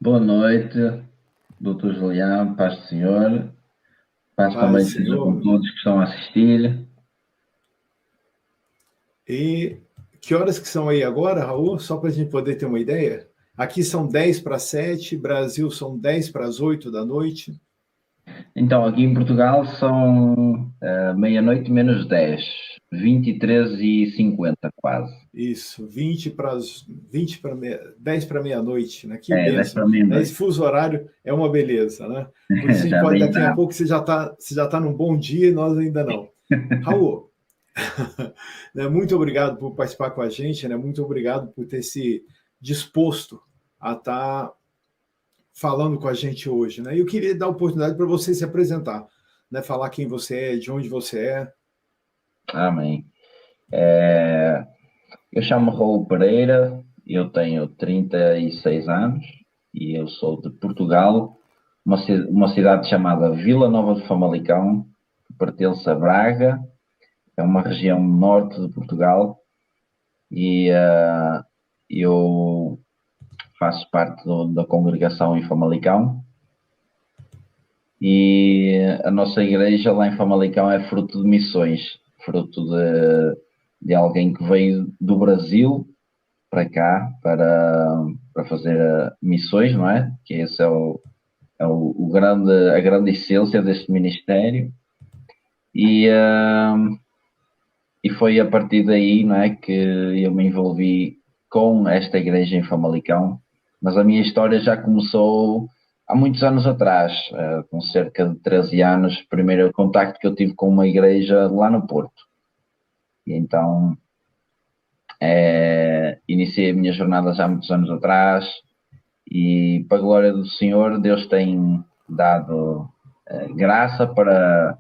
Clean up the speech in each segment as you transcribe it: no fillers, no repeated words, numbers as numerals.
Boa noite, doutor Julião, paz do Senhor. Paz Paz também do seja com Senhor. todos que estão a assistir. E que horas que são aí agora, Raul? Só para a gente poder ter uma ideia. Aqui são 10 para 7, Brasil são 10 para as 8 da noite. Então, aqui em Portugal são meia-noite menos 10, 23h50 quase. Isso, 20 para 10 para meia-noite, né? Que 10 benção. para Esse meia-noite. fuso horário é uma beleza, né? Por isso a gente Já pode, bem daqui a dá. pouco você já tá num bom dia e nós ainda não. Raul, né, muito obrigado por participar com a gente, né? Muito obrigado por ter se disposto a estar falando com a gente hoje, né? E eu queria dar a oportunidade para você se apresentar, né? Falar quem você é, de onde você é. Amém. Eu chamo-me Raul Pereira, eu tenho 36 anos e eu sou de Portugal, uma cidade chamada Vila Nova de Famalicão, que pertence a Braga. É uma região norte de Portugal e eu faço parte da congregação em Famalicão e a nossa igreja lá em Famalicão é fruto de missões, fruto de alguém que veio do Brasil para cá para fazer missões, não é? Que esse é a grande essência deste ministério e, uh, e foi a partir daí, não é, que eu me envolvi com esta igreja em Famalicão, mas a minha história já começou há muitos anos atrás, com cerca de 13 anos, primeiro contacto que eu tive com uma igreja lá no Porto. E então iniciei a minha jornada já há muitos anos atrás e, para a glória do Senhor, Deus tem dado graça para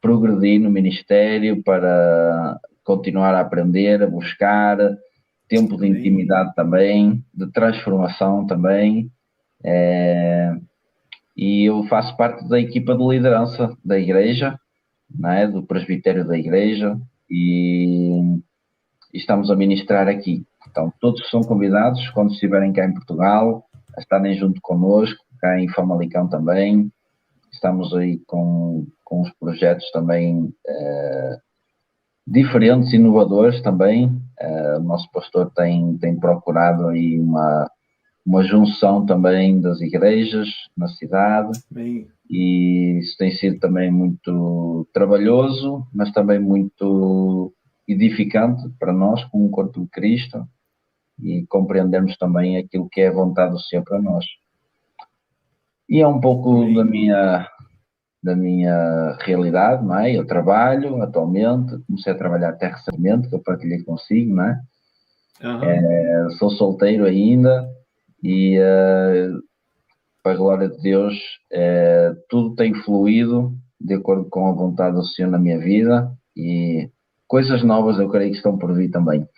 progredir no ministério, para continuar a aprender, a buscar, tempo de Amém. intimidade também, de transformação também. E eu faço parte da equipa de liderança da igreja, não é? Do presbitério da igreja, e estamos a ministrar aqui. Então, todos são convidados, quando estiverem cá em Portugal, a estarem junto connosco, cá em Famalicão também. Estamos aí com os projetos também diferentes, inovadores também. O nosso pastor tem procurado aí uma junção também das igrejas na cidade, Amém. e isso tem sido também muito trabalhoso, mas também muito edificante para nós, como corpo de Cristo, e compreendermos também aquilo que é a vontade do Senhor para nós. E é um pouco Amém. da minha realidade, não é? Eu trabalho atualmente, comecei a trabalhar até recentemente, que eu partilhei consigo, não é? Aham. Sou solteiro ainda e, para a glória de Deus, tudo tem fluído de acordo com a vontade do Senhor na minha vida e coisas novas eu creio que estão por vir também.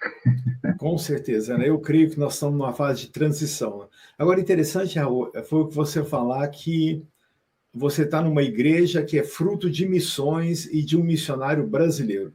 Com certeza, né? Eu creio que nós estamos numa fase de transição, né? Agora, interessante, Raul, foi o que você falar que você está numa igreja que é fruto de missões e de um missionário brasileiro.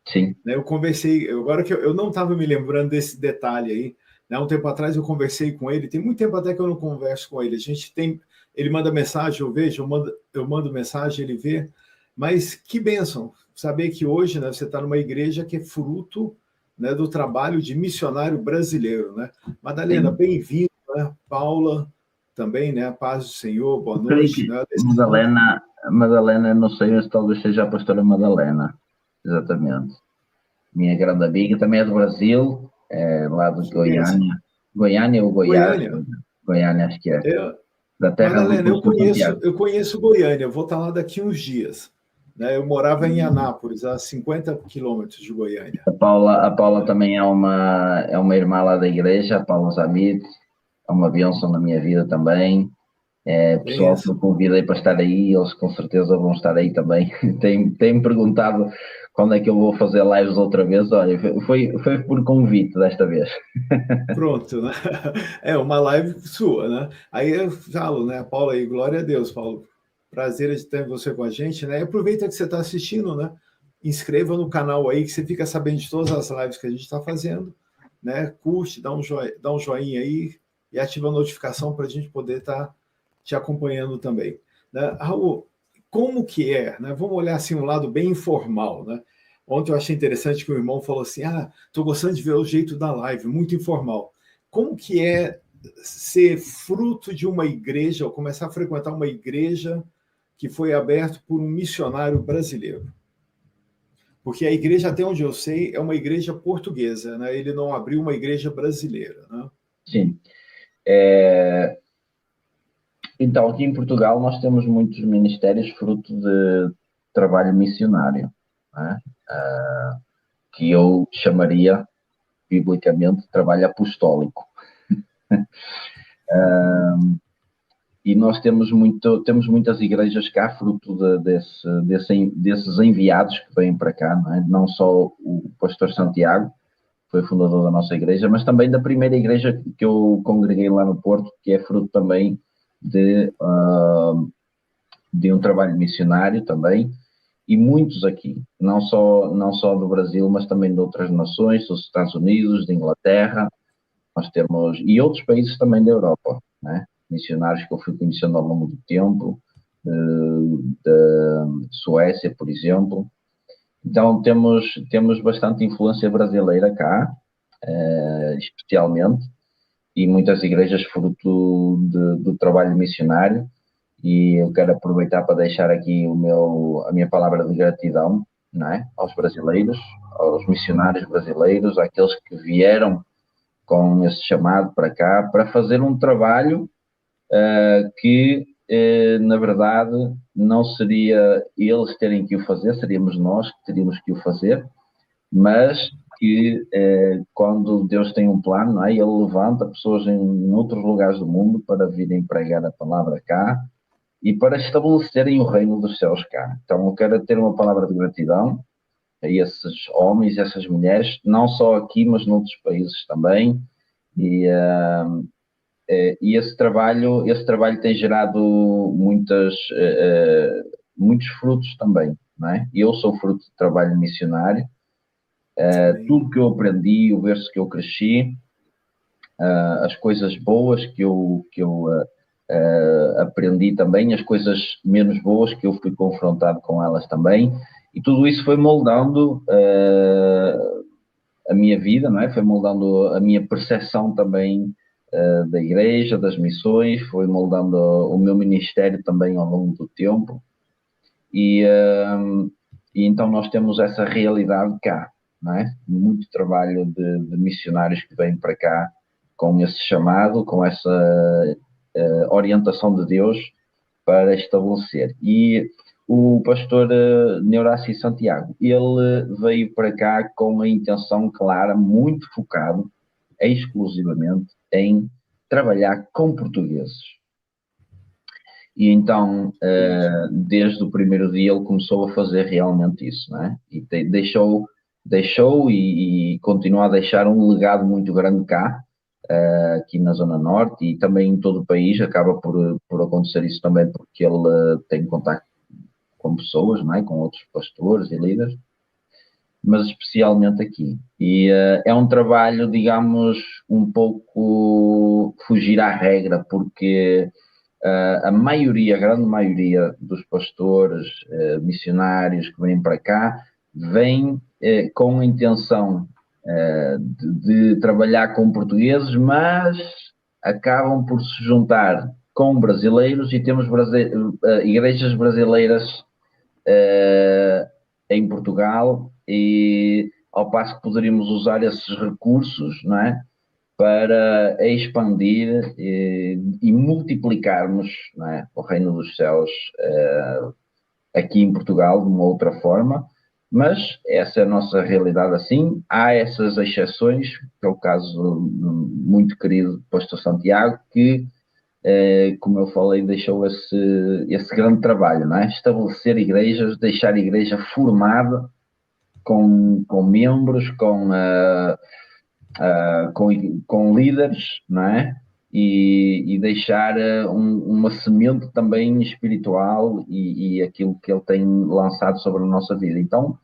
Sim, Né? Eu conversei, agora que eu não estava me lembrando desse detalhe aí, né? Um tempo atrás eu conversei com ele, tem muito tempo até que eu não converso com ele. A gente tem, ele manda mensagem, eu vejo, eu mando mensagem, ele vê. Mas que bênção saber que hoje, né, você está numa igreja que é fruto, né, do trabalho de missionário brasileiro, né? Madalena, sim. bem-vindo, né? Paula também, né? A paz do Senhor, boa Eu creio noite, que né? Alessandro. Madalena, não sei, mas talvez seja a pastora Madalena, exatamente. Minha grande amiga, também é do Brasil, lá de Que bênção. Goiânia. Goiânia ou Goiás? Goiânia. Goiânia, acho que é. É, Da terra do Madalena, eu apóstolo conheço, Santiago. eu conheço Goiânia, eu vou estar lá daqui uns dias. Né? Eu morava em Anápolis, a 50 quilômetros de Goiânia. A Paula também é uma irmã lá da igreja, a Paula Zamit, é uma bênção na minha vida também. Pessoal que eu Benção. convidei para estar aí, eles com certeza vão estar aí também. Tem-me perguntado quando é que eu vou fazer lives outra vez. Olha, foi por convite desta vez. Pronto, né? É uma live sua, né? Aí eu falo, né, Paulo aí, glória a Deus, Paulo. Prazer de ter você com a gente, né? E aproveita que você está assistindo, né? Inscreva no canal aí que você fica sabendo de todas as lives que a gente está fazendo, né? Curte, dá um joinha aí e ativa a notificação para a gente poder estar te acompanhando também. Né? Raul, como que é? Né? Vamos olhar assim um lado bem informal. Né? Ontem eu achei interessante que o irmão falou assim, estou gostando de ver o jeito da live, muito informal. Como que é ser fruto de uma igreja, ou começar a frequentar uma igreja que foi aberta por um missionário brasileiro? Porque a igreja, até onde eu sei, é uma igreja portuguesa, né? Ele não abriu uma igreja brasileira, né? Sim. Então, aqui em Portugal nós temos muitos ministérios fruto de trabalho missionário, né? Que eu chamaria, biblicamente, trabalho apostólico. E nós temos muitas igrejas cá, fruto desses enviados que vêm para cá, não é? Não só o pastor Santiago, que foi fundador da nossa igreja, mas também da primeira igreja que eu congreguei lá no Porto, que é fruto também de um trabalho missionário também, e muitos aqui, não só do Brasil, mas também de outras nações, dos Estados Unidos, de Inglaterra, nós temos, e outros países também da Europa, né? Missionários que eu fui conhecendo ao longo do tempo, da Suécia, por exemplo. Então temos bastante influência brasileira cá, especialmente, e muitas igrejas fruto do trabalho missionário, e eu quero aproveitar para deixar aqui a minha palavra de gratidão, não é? Aos brasileiros, aos missionários brasileiros, àqueles que vieram com esse chamado para cá, para fazer um trabalho que, na verdade, não seria eles terem que o fazer, seríamos nós que teríamos que o fazer, mas que quando Deus tem um plano, não é? Ele levanta pessoas em outros lugares do mundo para virem pregar a palavra cá e para estabelecerem o reino dos céus cá. Então eu quero ter uma palavra de gratidão a esses homens e essas mulheres, não só aqui, mas noutros países também, e esse trabalho tem gerado muitos frutos também, não é? Eu sou fruto de trabalho missionário, tudo que eu aprendi, o berço que eu cresci, as coisas boas que eu aprendi também, as coisas menos boas que eu fui confrontado com elas também, e tudo isso foi moldando a minha vida, não é? Foi moldando a minha percepção também da igreja, das missões, foi moldando o meu ministério também ao longo do tempo, e então nós temos essa realidade cá, não é? Muito trabalho de missionários que vêm para cá com esse chamado, com essa orientação de Deus para estabelecer. E o pastor Neurácio Santiago, ele veio para cá com a intenção clara, muito focado, exclusivamente, em trabalhar com portugueses. E então, desde o primeiro dia, ele começou a fazer realmente isso, não é? E deixou e continua a deixar um legado muito grande cá, aqui na Zona Norte e também em todo o país. Acaba por acontecer isso também porque ele tem contato com pessoas, não é? Com outros pastores e líderes, mas especialmente aqui. E é um trabalho, digamos, um pouco fugir à regra, porque a grande maioria dos pastores, missionários que vêm para cá, vêm com a intenção de trabalhar com portugueses, mas acabam por se juntar com brasileiros e temos igrejas brasileiras em Portugal, e ao passo que poderíamos usar esses recursos, não é? Para expandir e multiplicarmos, não é? O reino dos céus aqui em Portugal de uma outra forma, mas essa é a nossa realidade assim. Há essas exceções, que é o caso do muito querido pastor Santiago, que, como eu falei, deixou esse grande trabalho, não é? Estabelecer igrejas, deixar a igreja formada com membros, com líderes, não é? E deixar uma semente também espiritual e aquilo que ele tem lançado sobre a nossa vida. Então,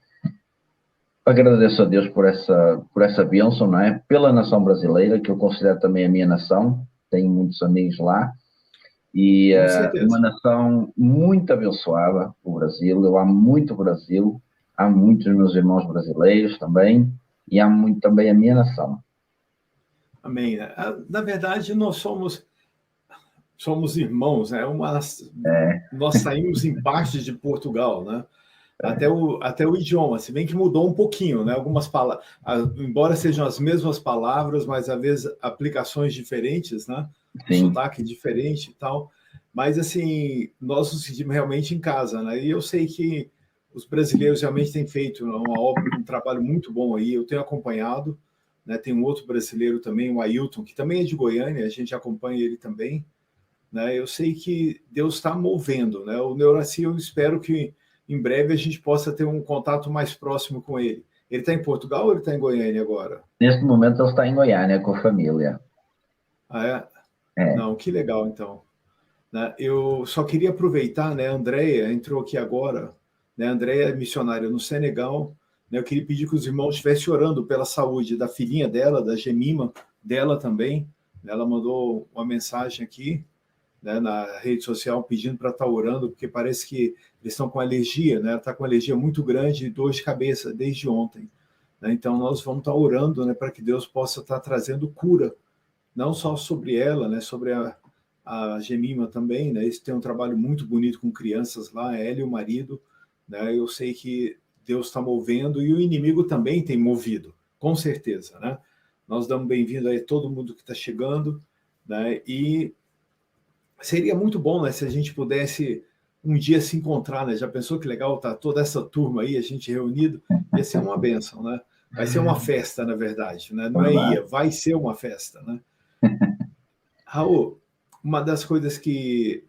agradeço a Deus por essa bênção, não é? Pela nação brasileira, que eu considero também a minha nação, tenho muitos amigos lá. E uma nação muito abençoada, o Brasil. Eu amo muito o Brasil, amo muito os meus irmãos brasileiros também, e amo muito também a minha nação. Amém. Na verdade, nós somos irmãos, né? Nós saímos em parte de Portugal, né? Até o idioma, se bem que mudou um pouquinho, né? Algumas palavras, embora sejam as mesmas palavras, mas às vezes aplicações diferentes, né? O sotaque diferente e tal. Mas, assim, nós nos sentimos realmente em casa, né? E eu sei que os brasileiros realmente têm feito um trabalho muito bom aí. Eu tenho acompanhado, né? Tem um outro brasileiro também, o Ailton, que também é de Goiânia, a gente acompanha ele também, né? Eu sei que Deus está movendo, né? O Neuraci, eu espero que em breve a gente possa ter um contato mais próximo com ele. Ele está em Portugal ou ele está em Goiânia agora? Neste momento ele está em Goiânia com a família. Ah, é? Não, que legal, então. Né? Eu só queria aproveitar, né? A Andréia entrou aqui agora, né? A Andréia é missionária no Senegal, né? Eu queria pedir que os irmãos estivessem orando pela saúde da filhinha dela, da Gemima, dela também. Ela mandou uma mensagem aqui, né, na rede social pedindo para estar orando, porque parece que eles estão com alergia, né? Ela está com alergia muito grande e dor de cabeça desde ontem. Né? Então, nós vamos estar orando, né, para que Deus possa estar trazendo cura, não só sobre ela, né, sobre a Gemima também, né? Eles têm um trabalho muito bonito com crianças lá, ela e o marido, né? Eu sei que Deus está movendo e o inimigo também tem movido, com certeza, né? Nós damos bem-vindo a todo mundo que está chegando, né? E seria muito bom, né, se a gente pudesse um dia se encontrar, né? Já pensou que legal tá toda essa turma aí, a gente reunido? Ia ser uma bênção, né? Vai ser uma festa, na verdade, né? Não vai ser uma festa, né? Raul, uma das coisas que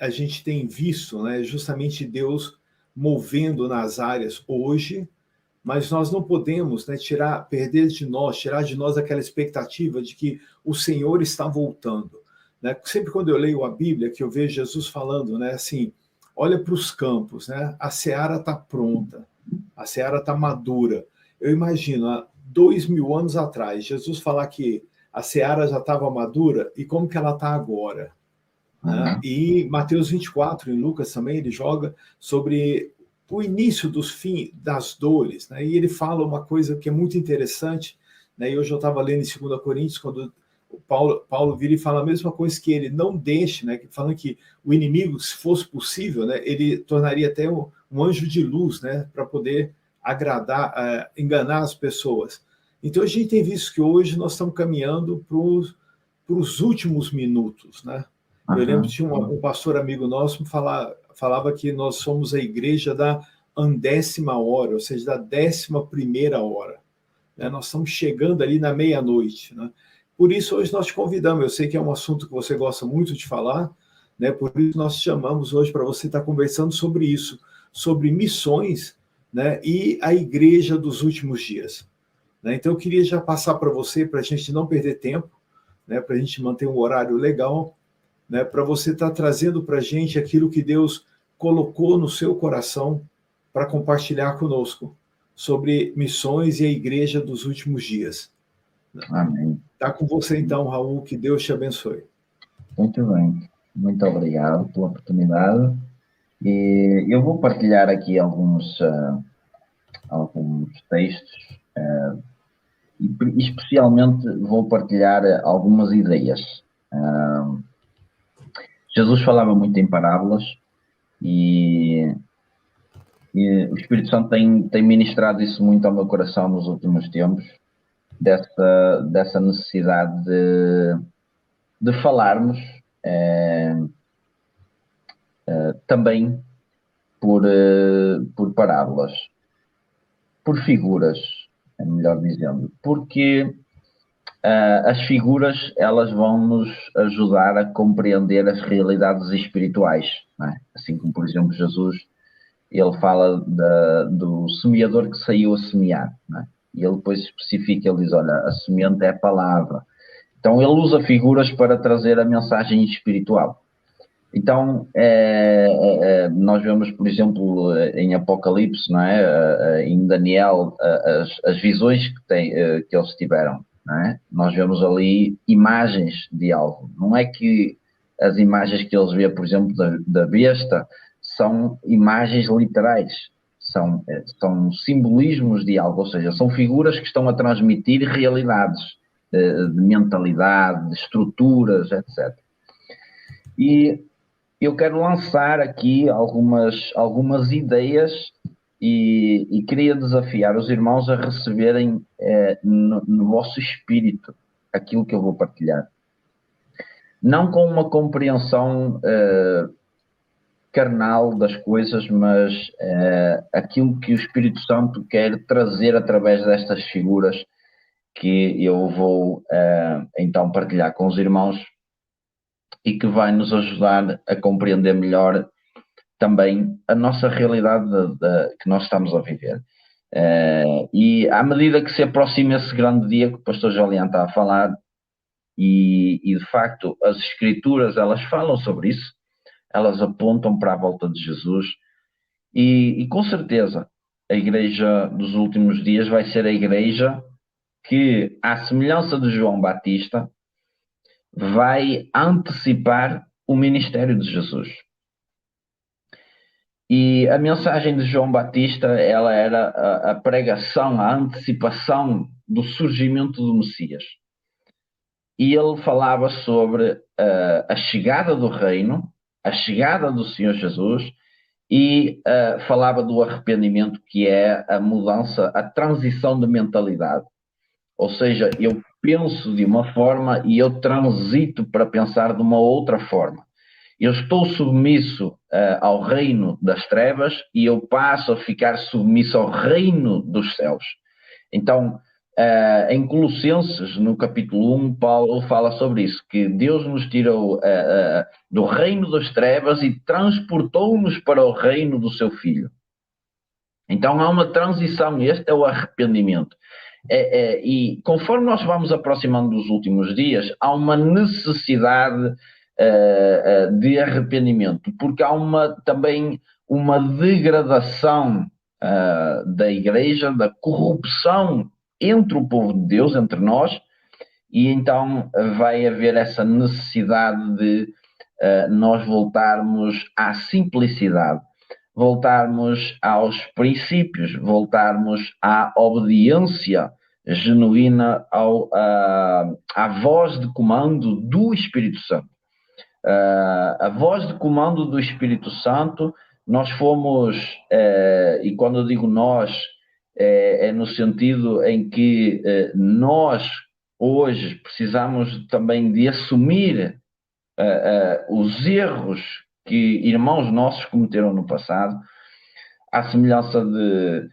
a gente tem visto, né, é justamente Deus movendo nas áreas hoje, mas nós não podemos, né, tirar de nós aquela expectativa de que o Senhor está voltando. Né? Sempre quando eu leio a Bíblia, que eu vejo Jesus falando, né, assim, olha para os campos, né? A seara está pronta, a seara está madura. Eu imagino, há 2000 anos atrás, Jesus falar que a seara já estava madura, e como que ela está agora? Né? E Mateus 24, em Lucas também, ele joga sobre o início das dores, né? E ele fala uma coisa que é muito interessante, né? E hoje eu estava lendo em 2 Coríntios, quando o Paulo vira e fala a mesma coisa que ele, não deixe, né? Falando que o inimigo, se fosse possível, né, ele tornaria até um anjo de luz, né, para poder agradar, enganar as pessoas. Então a gente tem visto que hoje nós estamos caminhando para os últimos minutos, né? Eu lembro que tinha um pastor amigo nosso que falava que nós somos a igreja da 10ª hora, ou seja, da 11ª hora. Né? Nós estamos chegando ali na meia-noite. Né? Por isso, hoje nós te convidamos. Eu sei que é um assunto que você gosta muito de falar, né? Por isso nós te chamamos hoje para você estar conversando sobre isso, sobre missões, né? E a igreja dos últimos dias. Né? Então, eu queria já passar para você, para a gente não perder tempo, né? Para a gente manter um horário legal, né, para você estar trazendo para a gente aquilo que Deus colocou no seu coração para compartilhar conosco sobre missões e a igreja dos últimos dias. Amém. Está com você então, Raul, que Deus te abençoe. Muito bem, muito obrigado pela oportunidade. E eu vou partilhar aqui alguns textos, e especialmente vou partilhar algumas ideias. Jesus falava muito em parábolas e o Espírito Santo tem ministrado isso muito ao meu coração nos últimos tempos, dessa necessidade de falarmos também por parábolas, por figuras, é melhor dizendo, porque as figuras, elas vão nos ajudar a compreender as realidades espirituais, não é? Assim como, por exemplo, Jesus, ele fala do semeador que saiu a semear, não é? E ele depois especifica, ele diz, olha, a semente é a palavra. Então ele usa figuras para trazer a mensagem espiritual. Então, nós vemos, por exemplo, em Apocalipse, não é? Em Daniel, as visões que eles tiveram. não é? Nós vemos ali imagens de algo. Não é que as imagens que eles vêem, por exemplo, da besta, são imagens literais, são simbolismos de algo, ou seja, são figuras que estão a transmitir realidades de mentalidade, de estruturas, etc. E eu quero lançar aqui algumas ideias e queria desafiar os irmãos a receberem no vosso espírito aquilo que eu vou partilhar. Não com uma compreensão carnal das coisas, mas aquilo que o Espírito Santo quer trazer através destas figuras que eu vou então partilhar com os irmãos e que vai nos ajudar a compreender melhor também a nossa realidade que nós estamos a viver. E à medida que se aproxima esse grande dia que o pastor Julián está a falar, e de facto as escrituras elas falam sobre isso, elas apontam para a volta de Jesus, e com certeza a igreja dos últimos dias vai ser a igreja que, à semelhança de João Batista, vai antecipar o ministério de Jesus. E a mensagem de João Batista, ela era a pregação, a antecipação do surgimento do Messias. E ele falava sobre a chegada do reino, a chegada do Senhor Jesus, e falava do arrependimento, que é a mudança, a transição de mentalidade. Ou seja, eu penso de uma forma e eu transito para pensar de uma outra forma. Eu estou submisso ao reino das trevas e eu passo a ficar submisso ao reino dos céus. Então, em Colossenses, no capítulo 1, Paulo fala sobre isso, que Deus nos tirou do reino das trevas e transportou-nos para o reino do seu Filho. Então, há uma transição, este é o arrependimento. E conforme nós vamos aproximando dos últimos dias, há uma necessidade de arrependimento, porque há também uma degradação da igreja, da corrupção entre o povo de Deus, entre nós, e então vai haver essa necessidade de nós voltarmos à simplicidade, voltarmos aos princípios, voltarmos à obediência genuína à voz de comando do Espírito Santo. A voz de comando do Espírito Santo, nós fomos, e quando eu digo nós, é no sentido em que nós hoje precisamos também de assumir os erros que irmãos nossos cometeram no passado, à semelhança de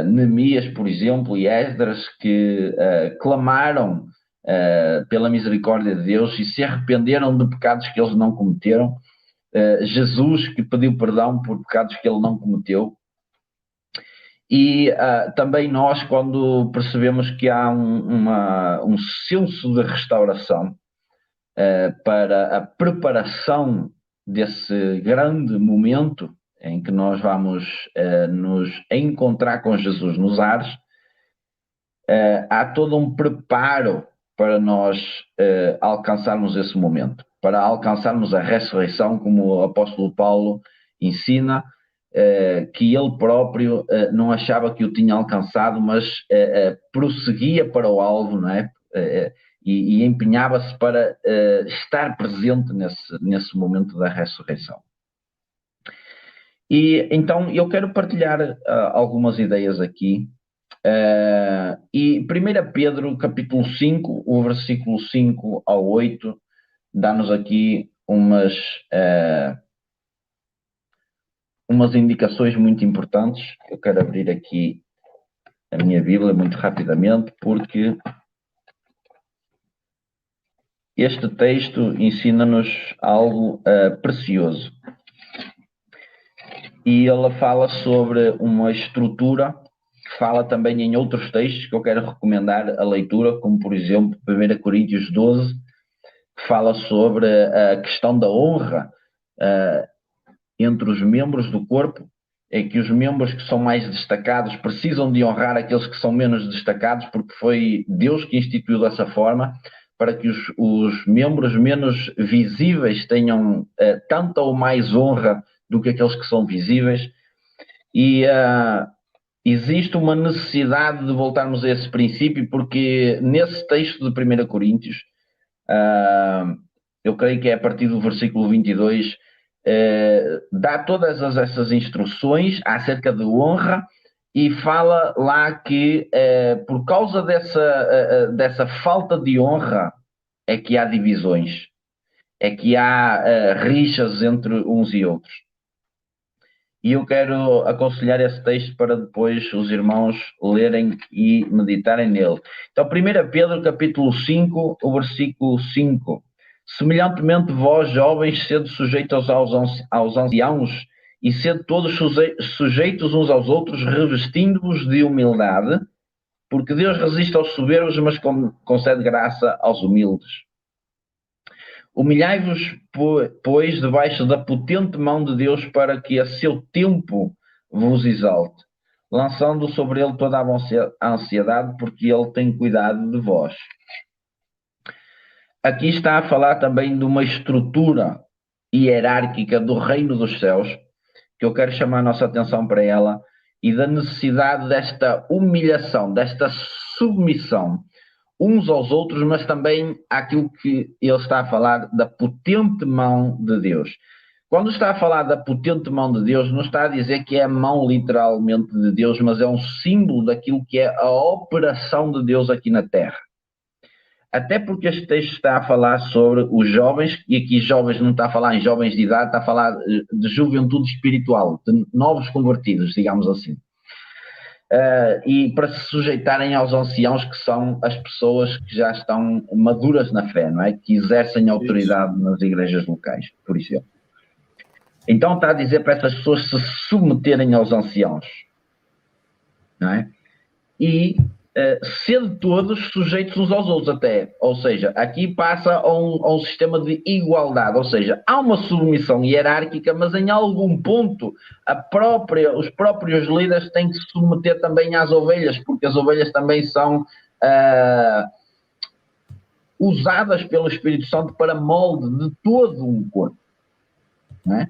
Neemias, por exemplo, e Esdras, que clamaram pela misericórdia de Deus e se arrependeram de pecados que eles não cometeram. Jesus, que pediu perdão por pecados que ele não cometeu. E também nós, quando percebemos que há um senso de restauração para a preparação desse grande momento em que nós vamos nos encontrar com Jesus nos ares, há todo um preparo para nós alcançarmos esse momento, para alcançarmos a ressurreição, como o apóstolo Paulo ensina, que ele próprio não achava que o tinha alcançado, mas prosseguia para o alvo, não é? E empenhava-se para estar presente nesse momento da ressurreição. E então eu quero partilhar algumas ideias aqui. E 1 Pedro, capítulo 5, o versículo 5 ao 8, dá-nos aqui umas indicações muito importantes. Eu quero abrir aqui a minha Bíblia muito rapidamente, porque este texto ensina-nos algo precioso. E ele fala sobre uma estrutura, fala também em outros textos que eu quero recomendar a leitura, como por exemplo 1 Coríntios 12, que fala sobre a questão da honra entre os membros do corpo, é que os membros que são mais destacados precisam de honrar aqueles que são menos destacados, porque foi Deus que instituiu dessa forma, para que os membros menos visíveis tenham tanta ou mais honra do que aqueles que são visíveis. E existe uma necessidade de voltarmos a esse princípio, porque nesse texto de 1 Coríntios, eu creio que é a partir do versículo 22, dá todas essas instruções acerca de honra e fala lá que por causa dessa falta de honra é que há divisões, é que há rixas entre uns e outros. E eu quero aconselhar esse texto para depois os irmãos lerem e meditarem nele. Então, 1 Pedro, capítulo 5, o versículo 5. Semelhantemente, vós, jovens, sede sujeitos aos anciãos e sede todos sujeitos uns aos outros, revestindo-vos de humildade, porque Deus resiste aos soberbos, mas concede graça aos humildes. Humilhai-vos, pois, debaixo da potente mão de Deus, para que a seu tempo vos exalte, lançando sobre ele toda a ansiedade, porque ele tem cuidado de vós. Aqui está a falar também de uma estrutura hierárquica do reino dos céus, que eu quero chamar a nossa atenção para ela, e da necessidade desta humilhação, desta submissão uns aos outros, mas também àquilo que ele está a falar da potente mão de Deus. Quando está a falar da potente mão de Deus, não está a dizer que é a mão literalmente de Deus, mas é um símbolo daquilo que é a operação de Deus aqui na Terra. Até porque este texto está a falar sobre os jovens, e aqui jovens não está a falar em jovens de idade, está a falar de juventude espiritual, de novos convertidos, digamos assim. E para se sujeitarem aos anciãos, que são as pessoas que já estão maduras na fé, não é? Que exercem autoridade nas igrejas locais, por exemplo. Então está a dizer para essas pessoas se submeterem aos anciãos, não é? E ser todos sujeitos uns aos outros até, ou seja, aqui passa a um sistema de igualdade, ou seja, há uma submissão hierárquica, mas em algum ponto os próprios líderes têm que se submeter também às ovelhas, porque as ovelhas também são usadas pelo Espírito Santo para molde de todo um corpo, não é?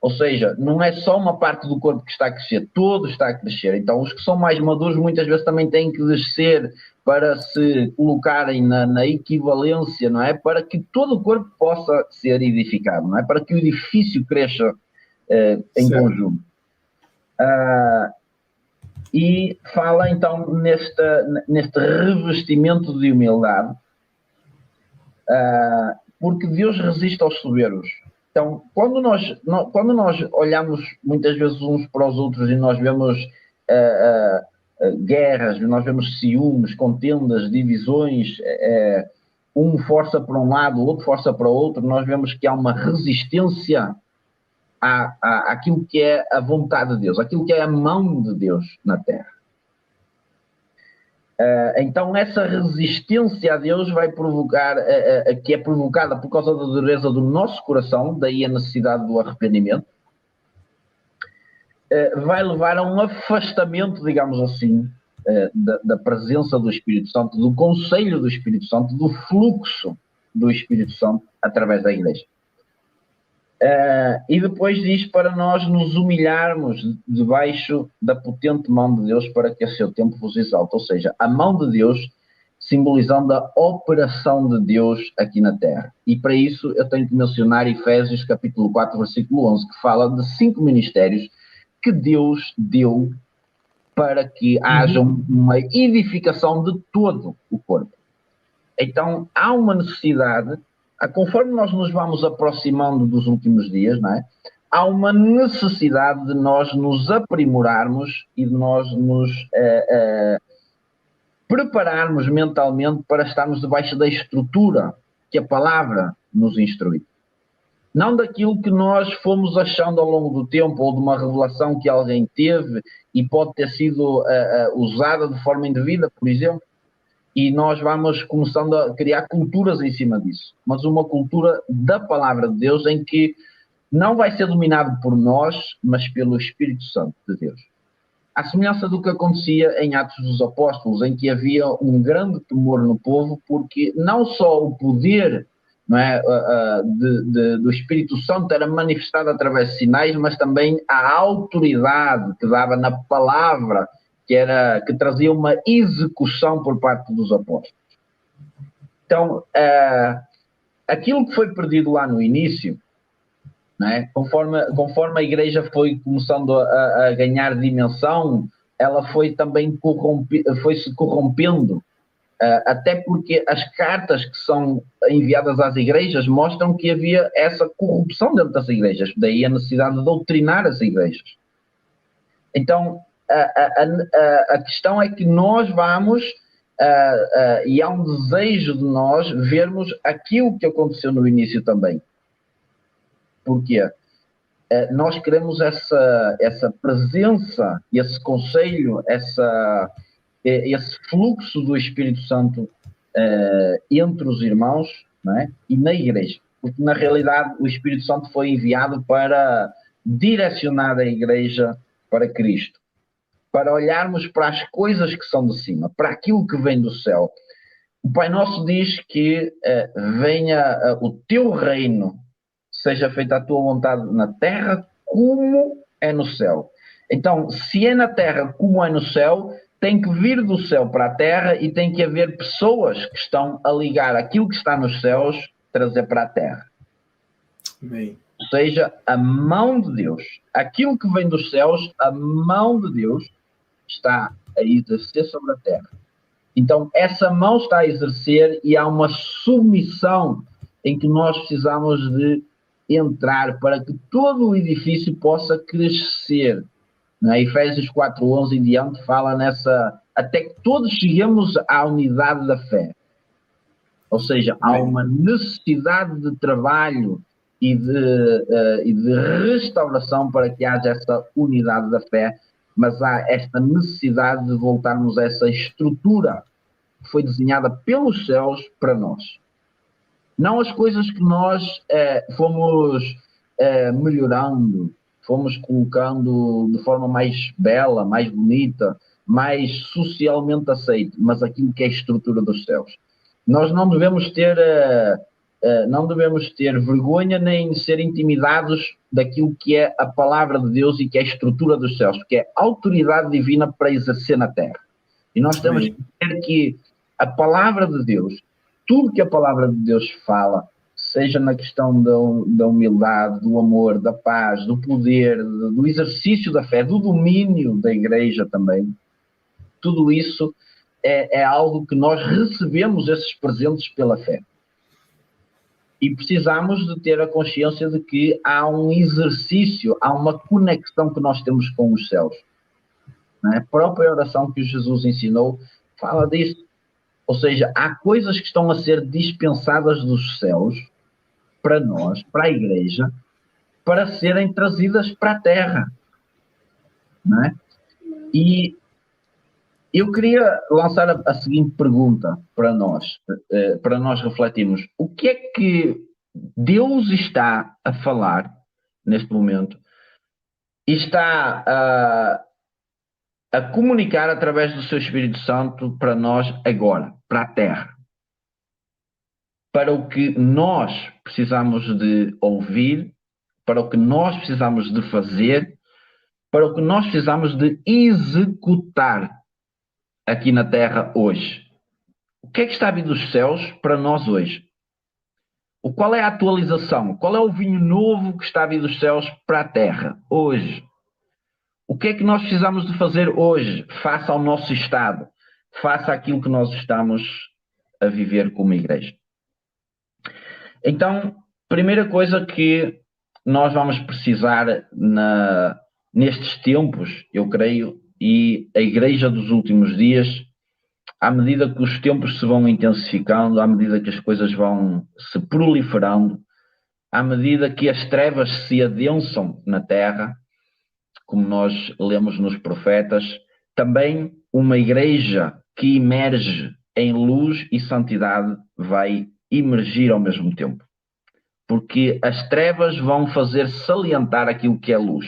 Ou seja, não é só uma parte do corpo que está a crescer, todo está a crescer. Então, os que são mais maduros muitas vezes também têm que descer para se colocarem na equivalência, não é? Para que todo o corpo possa ser edificado, não é? Para que o edifício cresça em conjunto. E fala então neste revestimento de humildade, porque Deus resiste aos soberbos. Então, quando nós olhamos muitas vezes uns para os outros e nós vemos guerras, nós vemos ciúmes, contendas, divisões, um força para um lado, o outro força para o outro, nós vemos que há uma resistência àquilo que é a vontade de Deus, àquilo que é a mão de Deus na Terra. Então essa resistência a Deus vai provocar, que é provocada por causa da dureza do nosso coração, daí a necessidade do arrependimento, vai levar a um afastamento, digamos assim, da presença do Espírito Santo, do conselho do Espírito Santo, do fluxo do Espírito Santo através da igreja. E depois diz para nós nos humilharmos debaixo da potente mão de Deus para que a seu tempo vos exalte. Ou seja, a mão de Deus simbolizando a operação de Deus aqui na Terra. E para isso eu tenho que mencionar Efésios capítulo 4, versículo 11, que fala de 5 ministérios que Deus deu para que haja uma edificação de todo o corpo. Então há uma necessidade. Conforme nós nos vamos aproximando dos últimos dias, não é? Há uma necessidade de nós nos aprimorarmos e de nós nos prepararmos mentalmente para estarmos debaixo da estrutura que a palavra nos instrui. Não daquilo que nós fomos achando ao longo do tempo ou de uma revelação que alguém teve e pode ter sido usada de forma indevida, por exemplo. E nós vamos começando a criar culturas em cima disso. Mas uma cultura da palavra de Deus em que não vai ser dominado por nós, mas pelo Espírito Santo de Deus. À semelhança do que acontecia em Atos dos Apóstolos, em que havia um grande temor no povo, porque não só o poder, não é, do Espírito Santo era manifestado através de sinais, mas também a autoridade que dava na palavra, que trazia uma execução por parte dos apóstolos. Então, aquilo que foi perdido lá no início, não é? Conforme a igreja foi começando a ganhar dimensão, ela foi também foi-se corrompendo, até porque as cartas que são enviadas às igrejas mostram que havia essa corrupção dentro das igrejas, daí a necessidade de doutrinar as igrejas. Então, a questão é que nós vamos, e há um desejo de nós vermos aquilo que aconteceu no início também. Porquê? Nós queremos essa presença, esse conselho, esse fluxo do Espírito Santo entre os irmãos, não é? E na igreja. Porque, na realidade, o Espírito Santo foi enviado para direcionar a igreja para Cristo, para olharmos para as coisas que são de cima, para aquilo que vem do céu. O Pai Nosso diz que venha o teu reino, seja feita a tua vontade na terra como é no céu. Então, se é na terra como é no céu, tem que vir do céu para a terra e tem que haver pessoas que estão a ligar aquilo que está nos céus, trazer para a terra. Amém. Ou seja, a mão de Deus, aquilo que vem dos céus, a mão de Deus está a exercer sobre a terra. Então, essa mão está a exercer e há uma submissão em que nós precisamos de entrar para que todo o edifício possa crescer. Na Efésios 4:11 em diante fala até que todos cheguemos à unidade da fé. Ou seja, há uma necessidade de trabalho e de restauração para que haja essa unidade da fé, mas há esta necessidade de voltarmos a essa estrutura que foi desenhada pelos céus para nós. Não as coisas que nós fomos melhorando, fomos colocando de forma mais bela, mais bonita, mais socialmente aceite, mas aquilo que é a estrutura dos céus. Nós não devemos ter vergonha nem ser intimidados daquilo que é a palavra de Deus e que é a estrutura dos céus, que é a autoridade divina para exercer na terra. E nós temos que ter que a palavra de Deus, tudo que a palavra de Deus fala, seja na questão da humildade, do amor, da paz, do poder, do exercício da fé, do domínio da igreja também, tudo isso é algo que nós recebemos esses presentes pela fé. E precisamos de ter a consciência de que há um exercício, há uma conexão que nós temos com os céus. A própria oração que Jesus ensinou fala disso. Ou seja, há coisas que estão a ser dispensadas dos céus para nós, para a igreja, para serem trazidas para a terra. Não é? E eu queria lançar a seguinte pergunta para nós refletirmos. O que é que Deus está a falar neste momento e está a comunicar através do seu Espírito Santo para nós agora, para a terra? Para o que nós precisamos de ouvir, para o que nós precisamos de fazer, para o que nós precisamos de executar aqui na terra hoje. O que é que está vindo dos céus para nós hoje? Qual é a atualização? Qual é o vinho novo que está vindo dos céus para a terra hoje? O que é que nós precisamos de fazer hoje, face ao nosso estado, face àquilo que nós estamos a viver como igreja? Então, primeira coisa que nós vamos precisar nestes tempos, eu creio, e a igreja dos últimos dias, à medida que os tempos se vão intensificando, à medida que as coisas vão se proliferando, à medida que as trevas se adensam na terra, como nós lemos nos profetas, também uma igreja que emerge em luz e santidade vai emergir ao mesmo tempo. porque as trevas vão fazer salientar aquilo que é luz.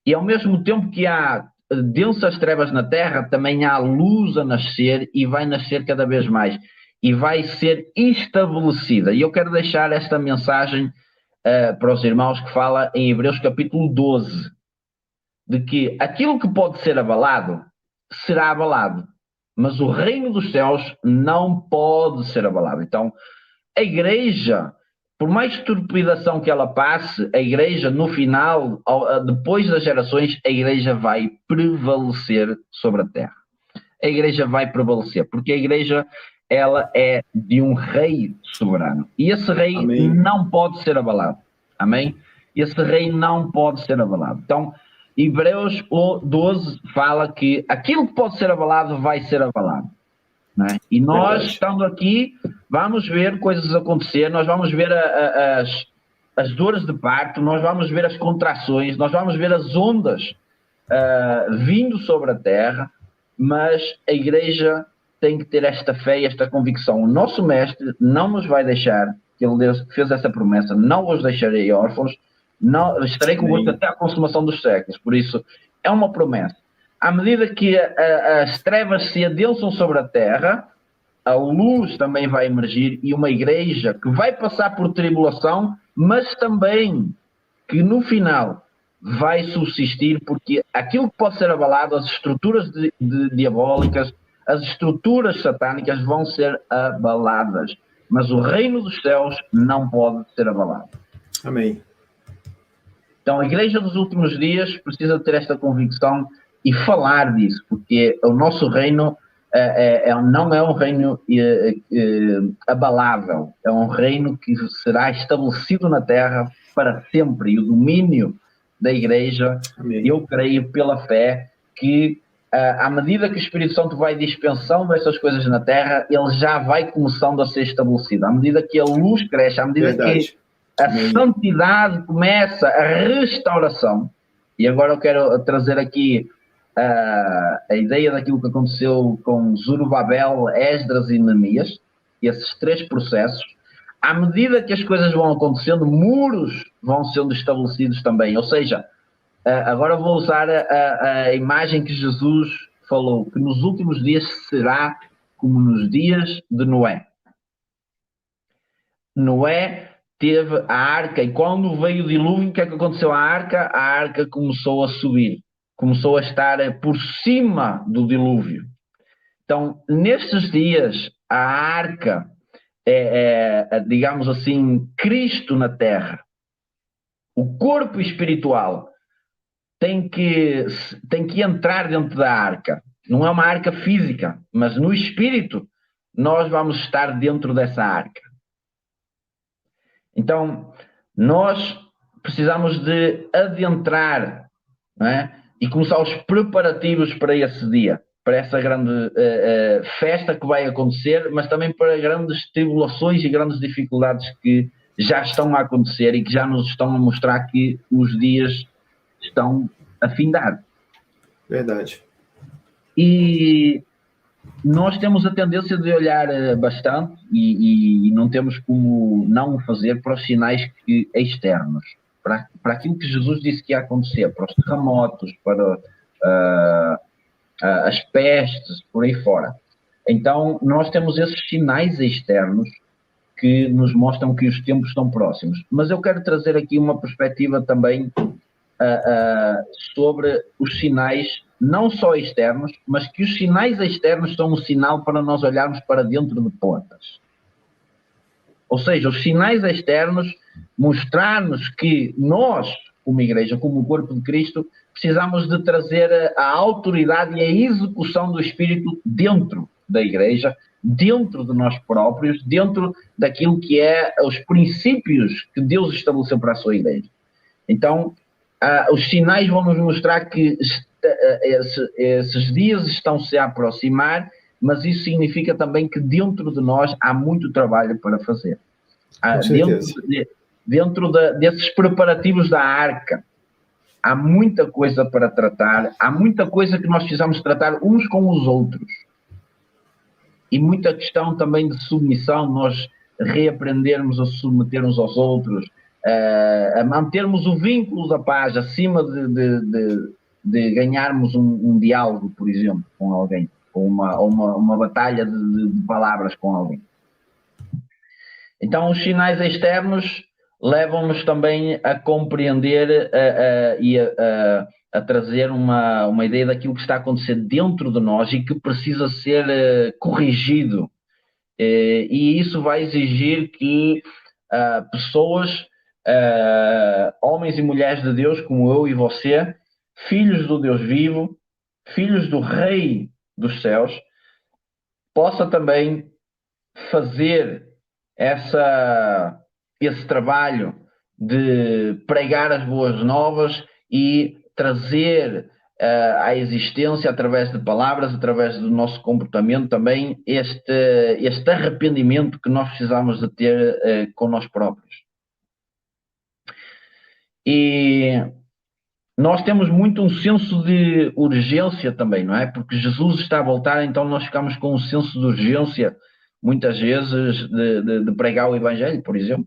E ao mesmo tempo que há densas trevas na terra, também há luz a nascer e vai nascer cada vez mais. E vai ser estabelecida. E eu quero deixar esta mensagem para os irmãos que fala em Hebreus capítulo 12, de que aquilo que pode ser abalado, será abalado. Mas o reino dos céus não pode ser abalado. Então, a igreja, por mais turpidação que ela passe, a igreja, no final, depois das gerações, a igreja vai prevalecer sobre a terra. A igreja vai prevalecer, porque a igreja, ela é de um rei soberano. E esse rei Amém. não pode ser abalado. Amém? Esse rei não pode ser abalado. Então, Hebreus 12 fala que aquilo que pode ser abalado vai ser abalado. Não é? E nós, Verdade. estando aqui, vamos ver coisas acontecer, nós vamos ver as dores de parto, nós vamos ver as contrações, nós vamos ver as ondas vindo sobre a terra, mas a igreja tem que ter esta fé e esta convicção. O nosso mestre não nos vai deixar, que ele fez essa promessa, não vos deixarei órfãos, não, estarei convosco até a consumação dos séculos. Por isso, é uma promessa. À medida que as trevas se adensam sobre a terra, a luz também vai emergir, e uma igreja que vai passar por tribulação, mas também que no final vai subsistir, porque aquilo que pode ser abalado, as estruturas diabólicas, as estruturas satânicas vão ser abaladas, mas o reino dos céus não pode ser abalado. Amém. Então a igreja dos últimos dias precisa ter esta convicção e falar disso, porque o nosso reino não é um reino abalável, é um reino que será estabelecido na terra para sempre, e o domínio da igreja, amém, eu creio pela fé que à medida que o Espírito Santo vai dispensando essas coisas na terra, ele já vai começando a ser estabelecido. À medida que a luz cresce, à medida que a santidade começa, a restauração. E agora eu quero trazer aqui a ideia daquilo que aconteceu com Zorobabel, Esdras e Neemias, esses três processos. À medida que as coisas vão acontecendo, muros vão sendo estabelecidos também. Ou seja, agora vou usar a imagem que Jesus falou, que nos últimos dias será como nos dias de Noé. Noé teve a arca, e quando veio o dilúvio, o que é que aconteceu à arca? A arca começou a subir, começou a estar por cima do dilúvio. Então, nestes dias, a arca digamos assim, Cristo na terra. O corpo espiritual tem que entrar dentro da arca. Não é uma arca física, mas no espírito nós vamos estar dentro dessa arca. Então, nós precisamos de adentrar, não é? E começar os preparativos para esse dia, para essa grande festa que vai acontecer, mas também para grandes tribulações e grandes dificuldades que já estão a acontecer e que já nos estão a mostrar que os dias estão a findar. Verdade. E nós temos a tendência de olhar bastante e não temos como não fazer para os sinais externos, para aquilo que Jesus disse que ia acontecer, para os terremotos, para as pestes, por aí fora. Então, nós temos esses sinais externos que nos mostram que os tempos estão próximos. Mas eu quero trazer aqui uma perspectiva também sobre os sinais, não só externos, mas que os sinais externos são um sinal para nós olharmos para dentro de portas. Ou seja, os sinais externos mostrar-nos que nós, como igreja, como o corpo de Cristo, precisamos de trazer a autoridade e a execução do Espírito dentro da igreja, dentro de nós próprios, dentro daquilo que é os princípios que Deus estabeleceu para a sua igreja. Então, os sinais vão nos mostrar que esses dias estão-se a aproximar, mas isso significa também que dentro de nós há muito trabalho para fazer. Dentro desses preparativos da arca, há muita coisa para tratar, há muita coisa que nós precisamos tratar uns com os outros. E muita questão também de submissão. Nós reaprendermos a submeter uns aos outros, a mantermos o vínculo da paz acima de ganharmos um diálogo, por exemplo, com alguém, ou uma batalha de palavras com alguém. Então, os sinais externos levam-nos também a compreender e a trazer uma ideia daquilo que está a acontecer dentro de nós e que precisa ser corrigido. E isso vai exigir que pessoas, homens e mulheres de Deus, como eu e você, filhos do Deus vivo, filhos do Rei dos céus, possa também fazer esse trabalho de pregar as boas novas e trazer à existência, através de palavras, através do nosso comportamento também, este arrependimento que nós precisamos de ter com nós próprios. E nós temos muito um senso de urgência também, não é? Porque Jesus está a voltar, então nós ficamos com um senso de urgência, muitas vezes, de pregar o Evangelho, por exemplo.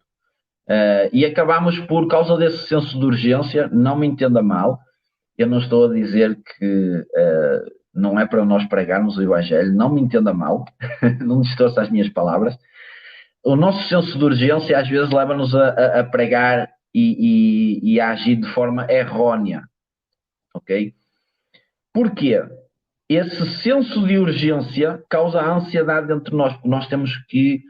E acabamos, por causa desse senso de urgência, não me entenda mal, eu não estou a dizer que não é para nós pregarmos o Evangelho, não me entenda mal, não distorça as minhas palavras. O nosso senso de urgência às vezes leva-nos a pregar e a agir de forma errónea, ok? Porquê? Esse senso de urgência causa ansiedade entre nós, porque nós temos que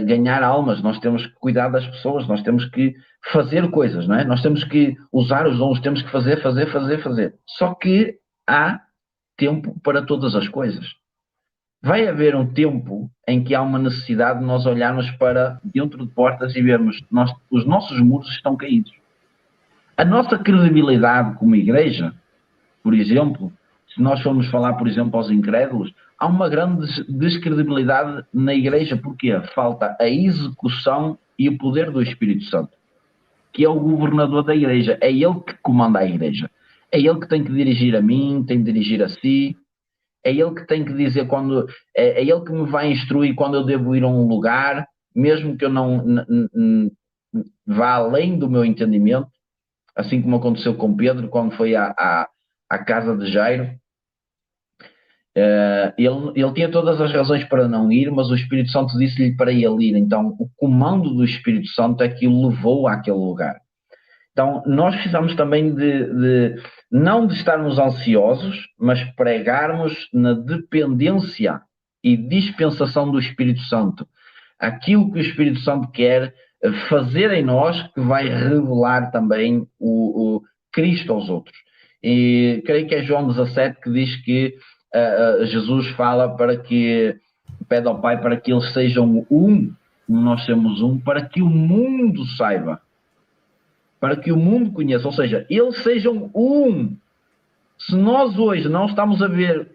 ganhar almas, nós temos que cuidar das pessoas, nós temos que fazer coisas, não é? Nós temos que usar os dons, temos que fazer. Só que há tempo para todas as coisas. Vai haver um tempo em que há uma necessidade de nós olharmos para dentro de portas e vermos os nossos muros estão caídos. A nossa credibilidade como igreja, por exemplo, se nós formos falar, por exemplo, aos incrédulos, há uma grande descredibilidade na igreja, porque falta a execução e o poder do Espírito Santo, que é o governador da igreja, é ele que comanda a igreja, é ele que tem que dirigir a mim, tem que dirigir a si, é ele que tem que dizer quando, é ele que me vai instruir quando eu devo ir a um lugar, mesmo que eu não vá além do meu entendimento, assim como aconteceu com Pedro quando foi à casa de Jairo. Ele tinha todas as razões para não ir, mas o Espírito Santo disse-lhe para ele ir. Então, o comando do Espírito Santo é que o levou àquele lugar. Então, nós precisamos também não de estarmos ansiosos, mas pregarmos na dependência e dispensação do Espírito Santo. Aquilo que o Espírito Santo quer fazer em nós, que vai revelar também o Cristo aos outros. E creio que é João 17 que diz que Jesus fala pede ao Pai para que eles sejam um, como nós somos um, para que o mundo saiba, para que o mundo conheça, ou seja, eles sejam um. Se nós hoje não estamos a ver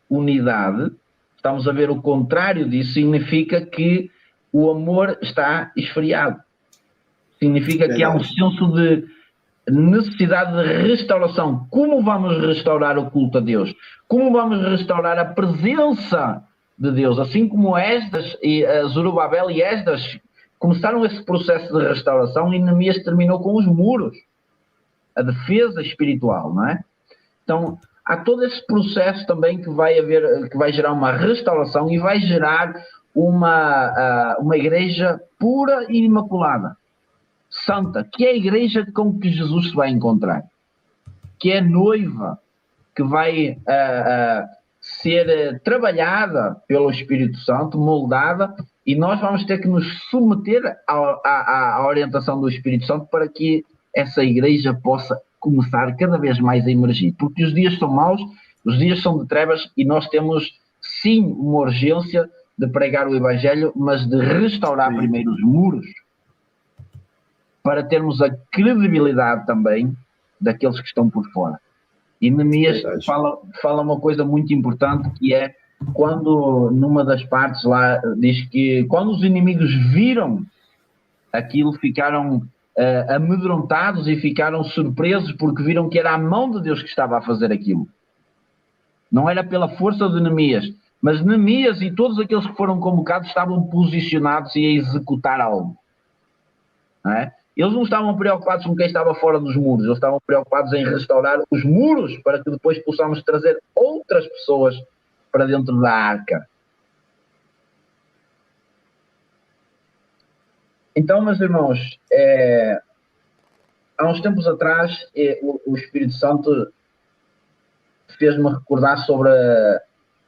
unidade, estamos a ver o contrário disso, significa que o amor está esfriado. Significa que há um senso de necessidade de restauração. Como vamos restaurar o culto a Deus? Como vamos restaurar a presença de Deus? Assim como Esdras, Zorobabel e Esdras começaram esse processo de restauração, e Neemias terminou com os muros, a defesa espiritual, não é? Então, há todo esse processo também que vai gerar uma restauração e vai gerar uma igreja pura e imaculada, santa, que é a igreja com que Jesus se vai encontrar, que é noiva, que vai ser trabalhada pelo Espírito Santo, moldada, e nós vamos ter que nos submeter à orientação do Espírito Santo para que essa igreja possa começar cada vez mais a emergir, porque os dias são maus, os dias são de trevas, e nós temos sim uma urgência de pregar o Evangelho, mas de restaurar primeiro os muros, para termos a credibilidade também daqueles que estão por fora. E Neemias fala uma coisa muito importante, que é quando, numa das partes lá, diz que quando os inimigos viram aquilo, ficaram amedrontados e ficaram surpresos, porque viram que era a mão de Deus que estava a fazer aquilo. Não era pela força de Neemias, Mas Neemias e todos aqueles que foram convocados estavam posicionados e a executar algo. Não é? Eles não estavam preocupados com quem estava fora dos muros, eles estavam preocupados em restaurar os muros para que depois possamos trazer outras pessoas para dentro da arca. Então, meus irmãos, há uns tempos atrás, o Espírito Santo fez-me recordar sobre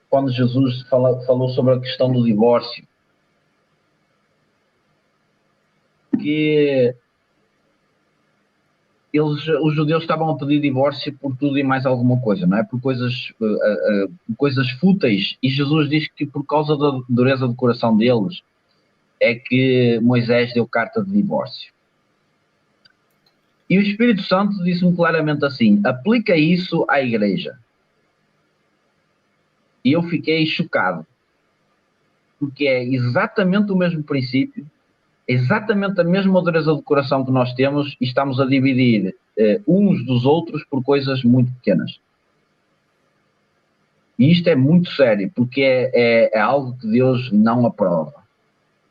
quando Jesus falou sobre a questão do divórcio. Que os judeus estavam a pedir divórcio por tudo e mais alguma coisa, não é? Por coisas fúteis. E Jesus diz que por causa da dureza do coração deles é que Moisés deu carta de divórcio. E o Espírito Santo disse-me claramente assim: aplica isso à igreja. E eu fiquei chocado, porque é exatamente o mesmo princípio, exatamente a mesma dureza do coração que nós temos, e estamos a dividir uns dos outros por coisas muito pequenas. E isto é muito sério, porque é algo que Deus não aprova.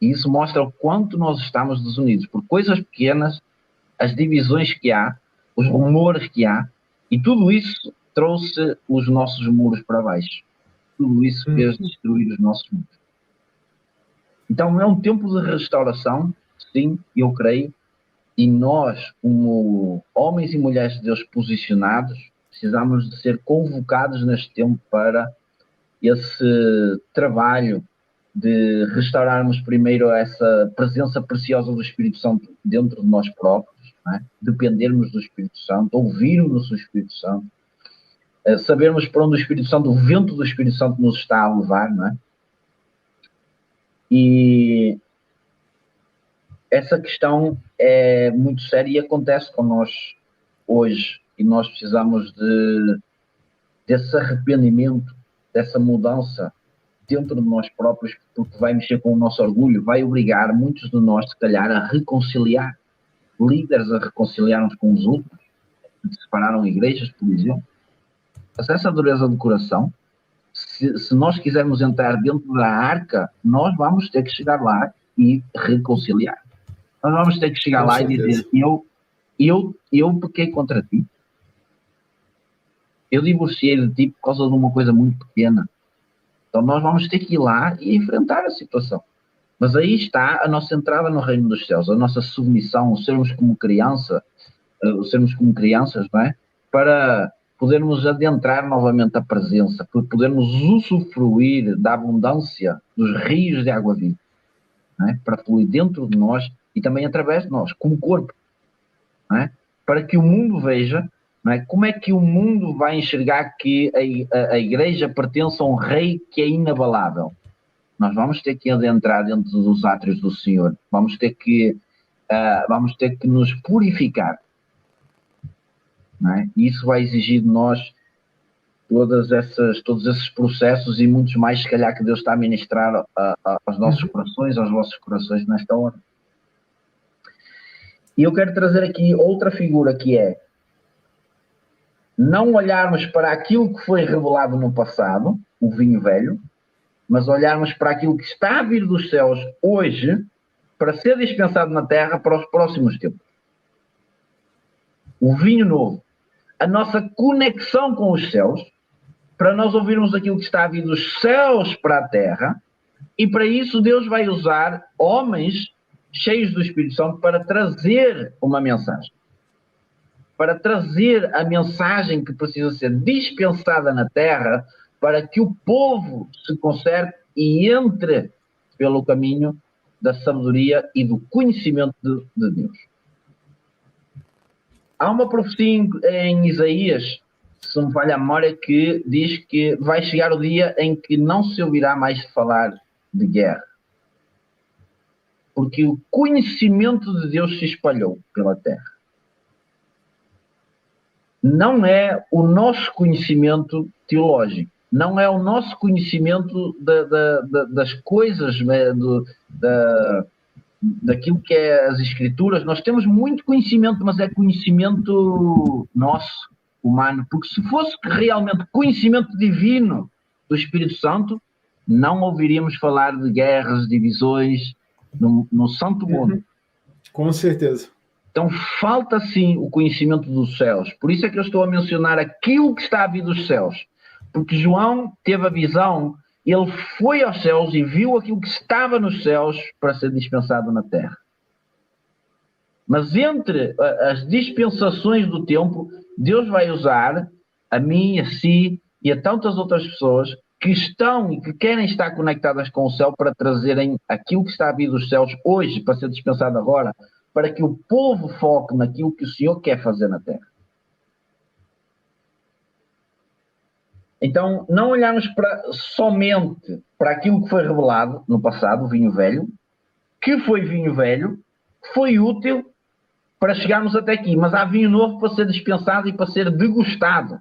E isso mostra o quanto nós estamos desunidos por coisas pequenas, as divisões que há, os rumores que há, e tudo isso trouxe os nossos muros para baixo. Tudo isso fez destruir os nossos muros. Então é um tempo de restauração, sim, eu creio, e nós, como homens e mulheres de Deus posicionados, precisamos de ser convocados neste tempo para esse trabalho de restaurarmos primeiro essa presença preciosa do Espírito Santo dentro de nós próprios, não é? Dependermos do Espírito Santo, ouvirmos o Espírito Santo, sabermos para onde o Espírito Santo, o vento do Espírito Santo nos está a levar, não é? E essa questão é muito séria e acontece com nós hoje, e nós precisamos desse arrependimento, dessa mudança dentro de nós próprios, porque vai mexer com o nosso orgulho, vai obrigar muitos de nós, se calhar, a reconciliar, líderes a reconciliar uns com os outros, que separaram igrejas, por exemplo. Mas essa dureza do coração, se nós quisermos entrar dentro da arca, nós vamos ter que chegar lá e reconciliar. Nós vamos ter que chegar lá e dizer: eu pequei contra ti. Eu divorciei de ti por causa de uma coisa muito pequena. Então nós vamos ter que ir lá e enfrentar a situação. Mas aí está a nossa entrada no reino dos céus, a nossa submissão, o sermos como crianças, não é? Para podermos adentrar novamente a presença, para podermos usufruir da abundância dos rios de água viva, não é? Para fluir dentro de nós e também através de nós, como corpo, não é? Para que o mundo veja, não é? Como é que o mundo vai enxergar que a igreja pertence a um rei que é inabalável. Nós vamos ter que adentrar dentro dos átrios do Senhor, vamos ter que nos purificar. Não é? E isso vai exigir de nós todos esses processos e muitos mais, se calhar, que Deus está a ministrar aos nossos corações, aos vossos corações nesta hora. E eu quero trazer aqui outra figura, que é não olharmos para aquilo que foi revelado no passado, o vinho velho, mas olharmos para aquilo que está a vir dos céus hoje, para ser dispensado na terra para os próximos tempos. O vinho novo. A nossa conexão com os céus, para nós ouvirmos aquilo que está a vir dos céus para a terra, e para isso Deus vai usar homens cheios do Espírito Santo para trazer uma mensagem. Para trazer a mensagem que precisa ser dispensada na terra, para que o povo se conserte e entre pelo caminho da sabedoria e do conhecimento de Deus. Há uma profecia em Isaías, se não me falha a memória, que diz que vai chegar o dia em que não se ouvirá mais falar de guerra. Porque o conhecimento de Deus se espalhou pela terra. Não é o nosso conhecimento teológico, não é o nosso conhecimento das coisas, daquilo que é as Escrituras. Nós temos muito conhecimento, mas é conhecimento nosso, humano, porque se fosse realmente conhecimento divino do Espírito Santo, não ouviríamos falar de guerras, divisões no santo mundo. Com certeza. Então falta sim o conhecimento dos céus. Por isso é que eu estou a mencionar aquilo que está a vir dos céus. Porque João teve a visão, ele foi aos céus e viu aquilo que estava nos céus para ser dispensado na terra. Mas entre as dispensações do tempo, Deus vai usar a mim, a si e a tantas outras pessoas que estão e que querem estar conectadas com o céu para trazerem aquilo que está a vir dos céus hoje, para ser dispensado agora, para que o povo foque naquilo que o Senhor quer fazer na terra. Então, não olhamos somente para aquilo que foi revelado no passado, o vinho velho, que foi vinho velho, foi útil para chegarmos até aqui, mas há vinho novo para ser dispensado e para ser degustado,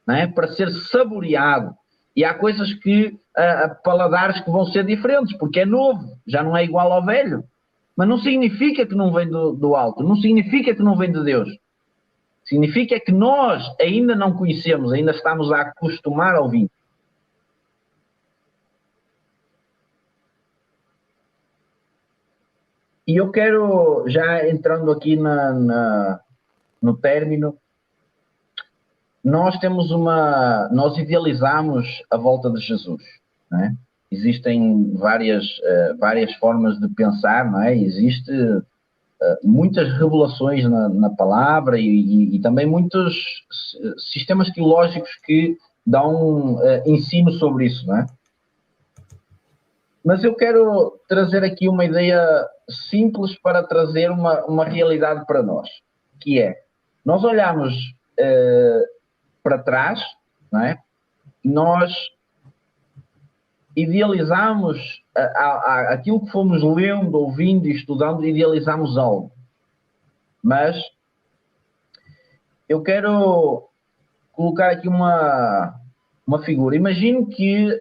não é? Para ser saboreado. E há coisas que, paladares que vão ser diferentes, porque é novo, já não é igual ao velho. Mas não significa que não vem do alto, não significa que não vem de Deus. Significa que nós ainda não conhecemos, ainda estamos a acostumar ao vinho. E eu quero, já entrando aqui no término, nós idealizamos a volta de Jesus, não é? Existem várias formas de pensar, não é? Existe muitas revelações na palavra e também muitos sistemas teológicos que dão ensino sobre isso, não é? Mas eu quero trazer aqui uma ideia simples para trazer uma realidade para nós, que é, nós olhamos para trás, não é? Nós idealizamos aquilo que fomos lendo, ouvindo e estudando, idealizamos algo. Mas eu quero colocar aqui uma figura. Imagino que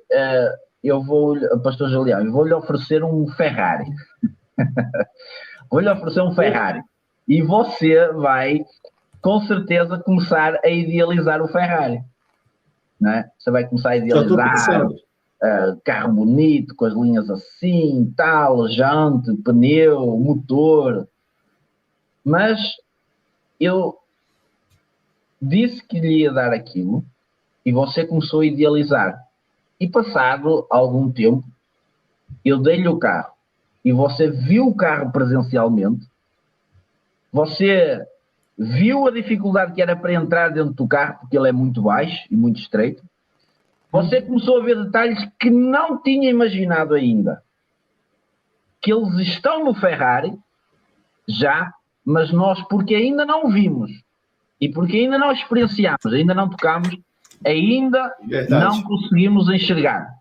Pastor Julião, eu vou-lhe oferecer um Ferrari. Vou-lhe oferecer um Ferrari. E você vai, com certeza, começar a idealizar o Ferrari. Não é? Você vai começar a idealizar carro bonito, com as linhas assim, tal, jante, pneu, motor. Mas eu disse que lhe ia dar aquilo e você começou a idealizar. E passado algum tempo, eu dei-lhe o carro e você viu o carro presencialmente, você viu a dificuldade que era para entrar dentro do carro, porque ele é muito baixo e muito estreito, você começou a ver detalhes que não tinha imaginado ainda. Que eles estão no Ferrari, já, mas nós, porque ainda não vimos, e porque ainda não experienciamos, ainda não tocamos, ainda não conseguimos enxergar.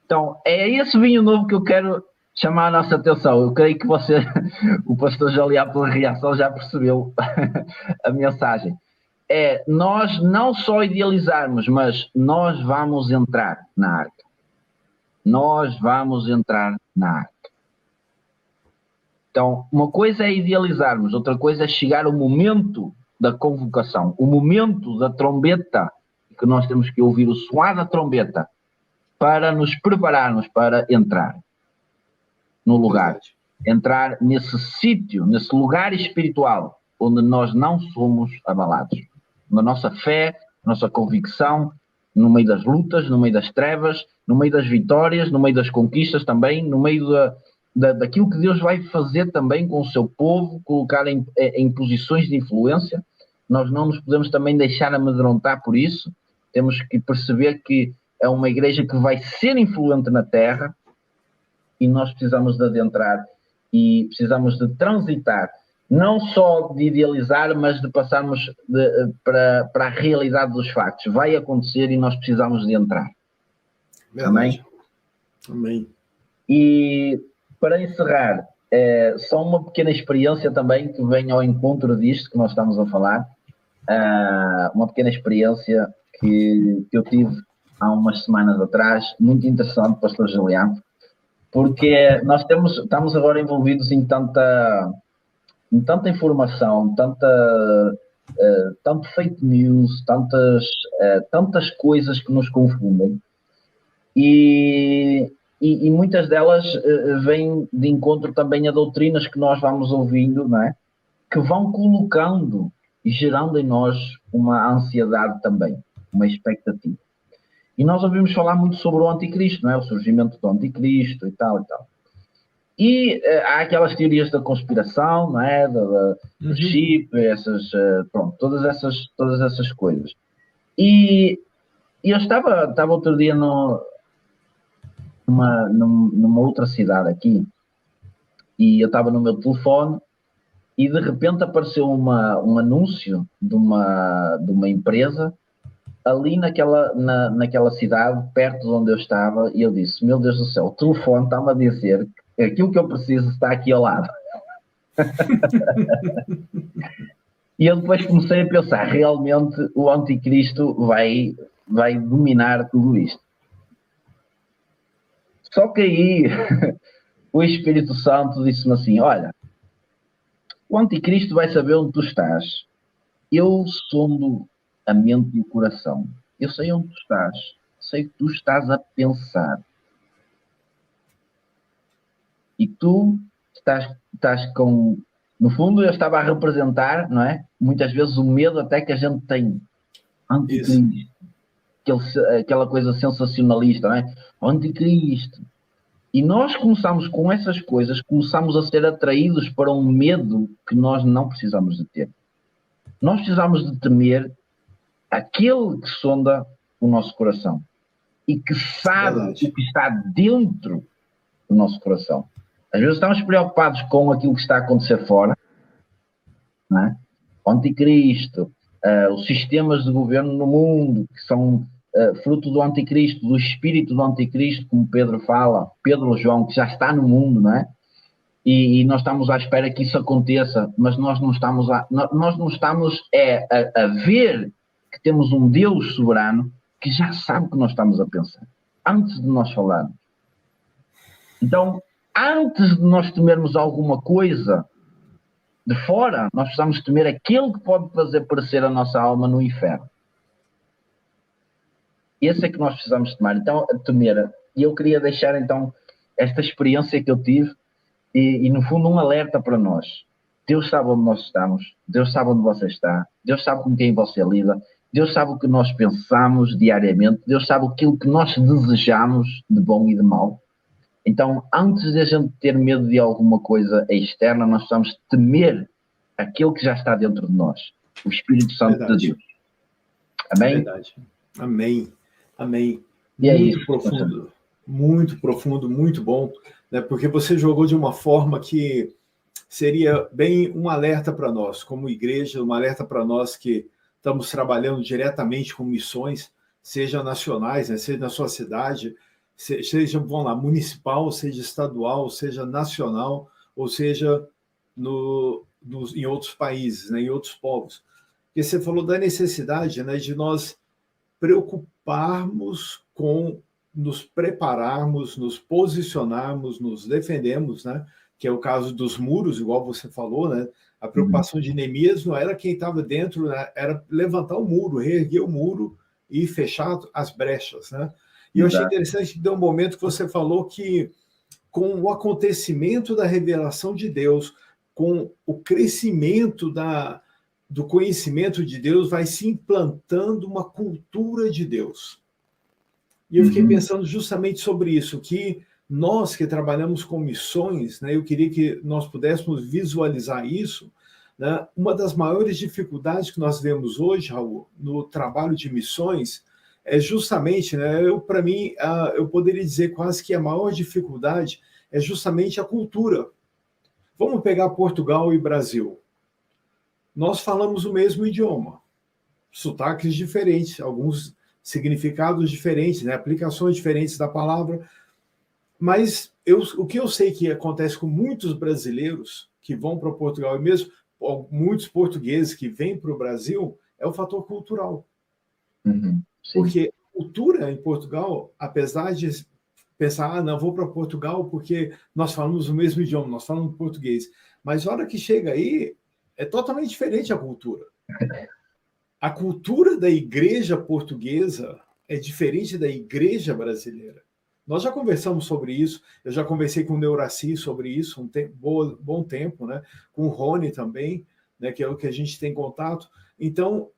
Então, é esse vinho novo que eu quero chamar a nossa atenção. Eu creio que o pastor Joliá, pela reação, já percebeu a mensagem. É nós não só idealizarmos, mas nós vamos entrar na arca. Nós vamos entrar na arca. Então, uma coisa é idealizarmos, outra coisa é chegar o momento da convocação, o momento da trombeta, que nós temos que ouvir o soar da trombeta para nos prepararmos para entrar no lugar. Entrar nesse sítio, nesse lugar espiritual, onde nós não somos abalados. Na nossa fé, nossa convicção, no meio das lutas, no meio das trevas, no meio das vitórias, no meio das conquistas também, no meio daquilo que Deus vai fazer também com o seu povo, colocar em posições de influência. Nós não nos podemos também deixar amedrontar por isso. Temos que perceber que é uma igreja que vai ser influente na terra e nós precisamos de adentrar e precisamos de transitar, não só de idealizar, mas de passarmos para a realidade dos factos. Vai acontecer e nós precisamos de entrar. Amém? Amém. E para encerrar, só uma pequena experiência também que vem ao encontro disto que nós estamos a falar. Uma pequena experiência que eu tive há umas semanas atrás, muito interessante, pastor Juliano, porque nós estamos agora envolvidos em tanta informação, tanto fake news, tantas coisas que nos confundem. E muitas delas vêm de encontro também a doutrinas que nós vamos ouvindo, não é? Que vão colocando e gerando em nós uma ansiedade também, uma expectativa. E nós ouvimos falar muito sobre o anticristo, não é? O surgimento do anticristo e tal e tal. E há aquelas teorias da conspiração, não é? Do chip, pronto, todas essas coisas. E eu estava outro dia numa outra cidade aqui, e eu estava no meu telefone, e de repente apareceu um anúncio de uma empresa ali naquela cidade, perto de onde eu estava, e eu disse, meu Deus do céu, o telefone está-me a dizer que aquilo que eu preciso está aqui ao lado. E eu depois comecei a pensar, realmente o anticristo vai dominar tudo isto. Só que aí o Espírito Santo disse-me assim, olha, o anticristo vai saber onde tu estás. Eu sondo a mente e o coração. Eu sei onde tu estás. Sei que tu estás a pensar. E tu estás com... No fundo, eu estava a representar, não é? Muitas vezes o medo até que a gente tem. Anticristo. Aquela coisa sensacionalista, não é? Anticristo. E nós começamos com essas coisas, começamos a ser atraídos para um medo que nós não precisamos de ter. Nós precisamos de temer aquele que sonda o nosso coração e que sabe o que está dentro do nosso coração. Às vezes estamos preocupados com aquilo que está a acontecer fora, não é? O anticristo, os sistemas de governo no mundo, que são fruto do anticristo, do espírito do anticristo, como Pedro fala, Pedro ou João, que já está no mundo, não é? E nós estamos à espera que isso aconteça, mas nós não estamos a ver que temos um Deus soberano que já sabe o que nós estamos a pensar, antes de nós falarmos. Então, antes de nós temermos alguma coisa de fora, nós precisamos temer aquele que pode fazer parecer a nossa alma no inferno. Esse é que nós precisamos temer. E eu queria deixar, então, esta experiência que eu tive e, no fundo, um alerta para nós. Deus sabe onde nós estamos. Deus sabe onde você está. Deus sabe com quem você lida. Deus sabe o que nós pensamos diariamente. Deus sabe aquilo que nós desejamos de bom e de mau. Então, antes de a gente ter medo de alguma coisa externa, nós precisamos temer aquilo que já está dentro de nós. O Espírito Santo de Deus. Amém? Verdade. Amém. Amém. E muito profundo. Muito profundo, muito bom. Né? Porque você jogou de uma forma que seria bem um alerta para nós, como igreja, um alerta para nós que estamos trabalhando diretamente com missões, seja nacionais, né? Seja na sua cidade, seja, vamos lá, municipal, seja estadual, seja nacional, ou seja em outros países, né? Em outros povos. Porque você falou da necessidade, né, de nós preocuparmos com nos prepararmos, nos posicionarmos, nos defendermos, né? Que é o caso dos muros, igual você falou, né? A preocupação de Neemias não era quem estava dentro, né? Era levantar o muro, reerguer o muro e fechar as brechas, né? E eu achei interessante que deu um momento que você falou que com o acontecimento da revelação de Deus, com o crescimento do conhecimento de Deus, vai se implantando uma cultura de Deus. E eu fiquei pensando justamente sobre isso, que nós que trabalhamos com missões, né, eu queria que nós pudéssemos visualizar isso, né? Uma das maiores dificuldades que nós vemos hoje, Raul, no trabalho de missões, é justamente, né, para mim, eu poderia dizer quase que a maior dificuldade é justamente a cultura. Vamos pegar Portugal e Brasil. Nós falamos o mesmo idioma, sotaques diferentes, alguns significados diferentes, né? Aplicações diferentes da palavra, mas o que eu sei que acontece com muitos brasileiros que vão para Portugal, e mesmo muitos portugueses que vêm para o Brasil, é o fator cultural. Porque a cultura em Portugal, apesar de pensar, não, vou para Portugal porque nós falamos o mesmo idioma, nós falamos português, mas a hora que chega aí, é totalmente diferente a cultura. A cultura da igreja portuguesa é diferente da igreja brasileira. Nós já conversamos sobre isso, eu já conversei com o Neuraci sobre isso bom tempo, né? Com o Rony também, né? Que é o que a gente tem contato. Então,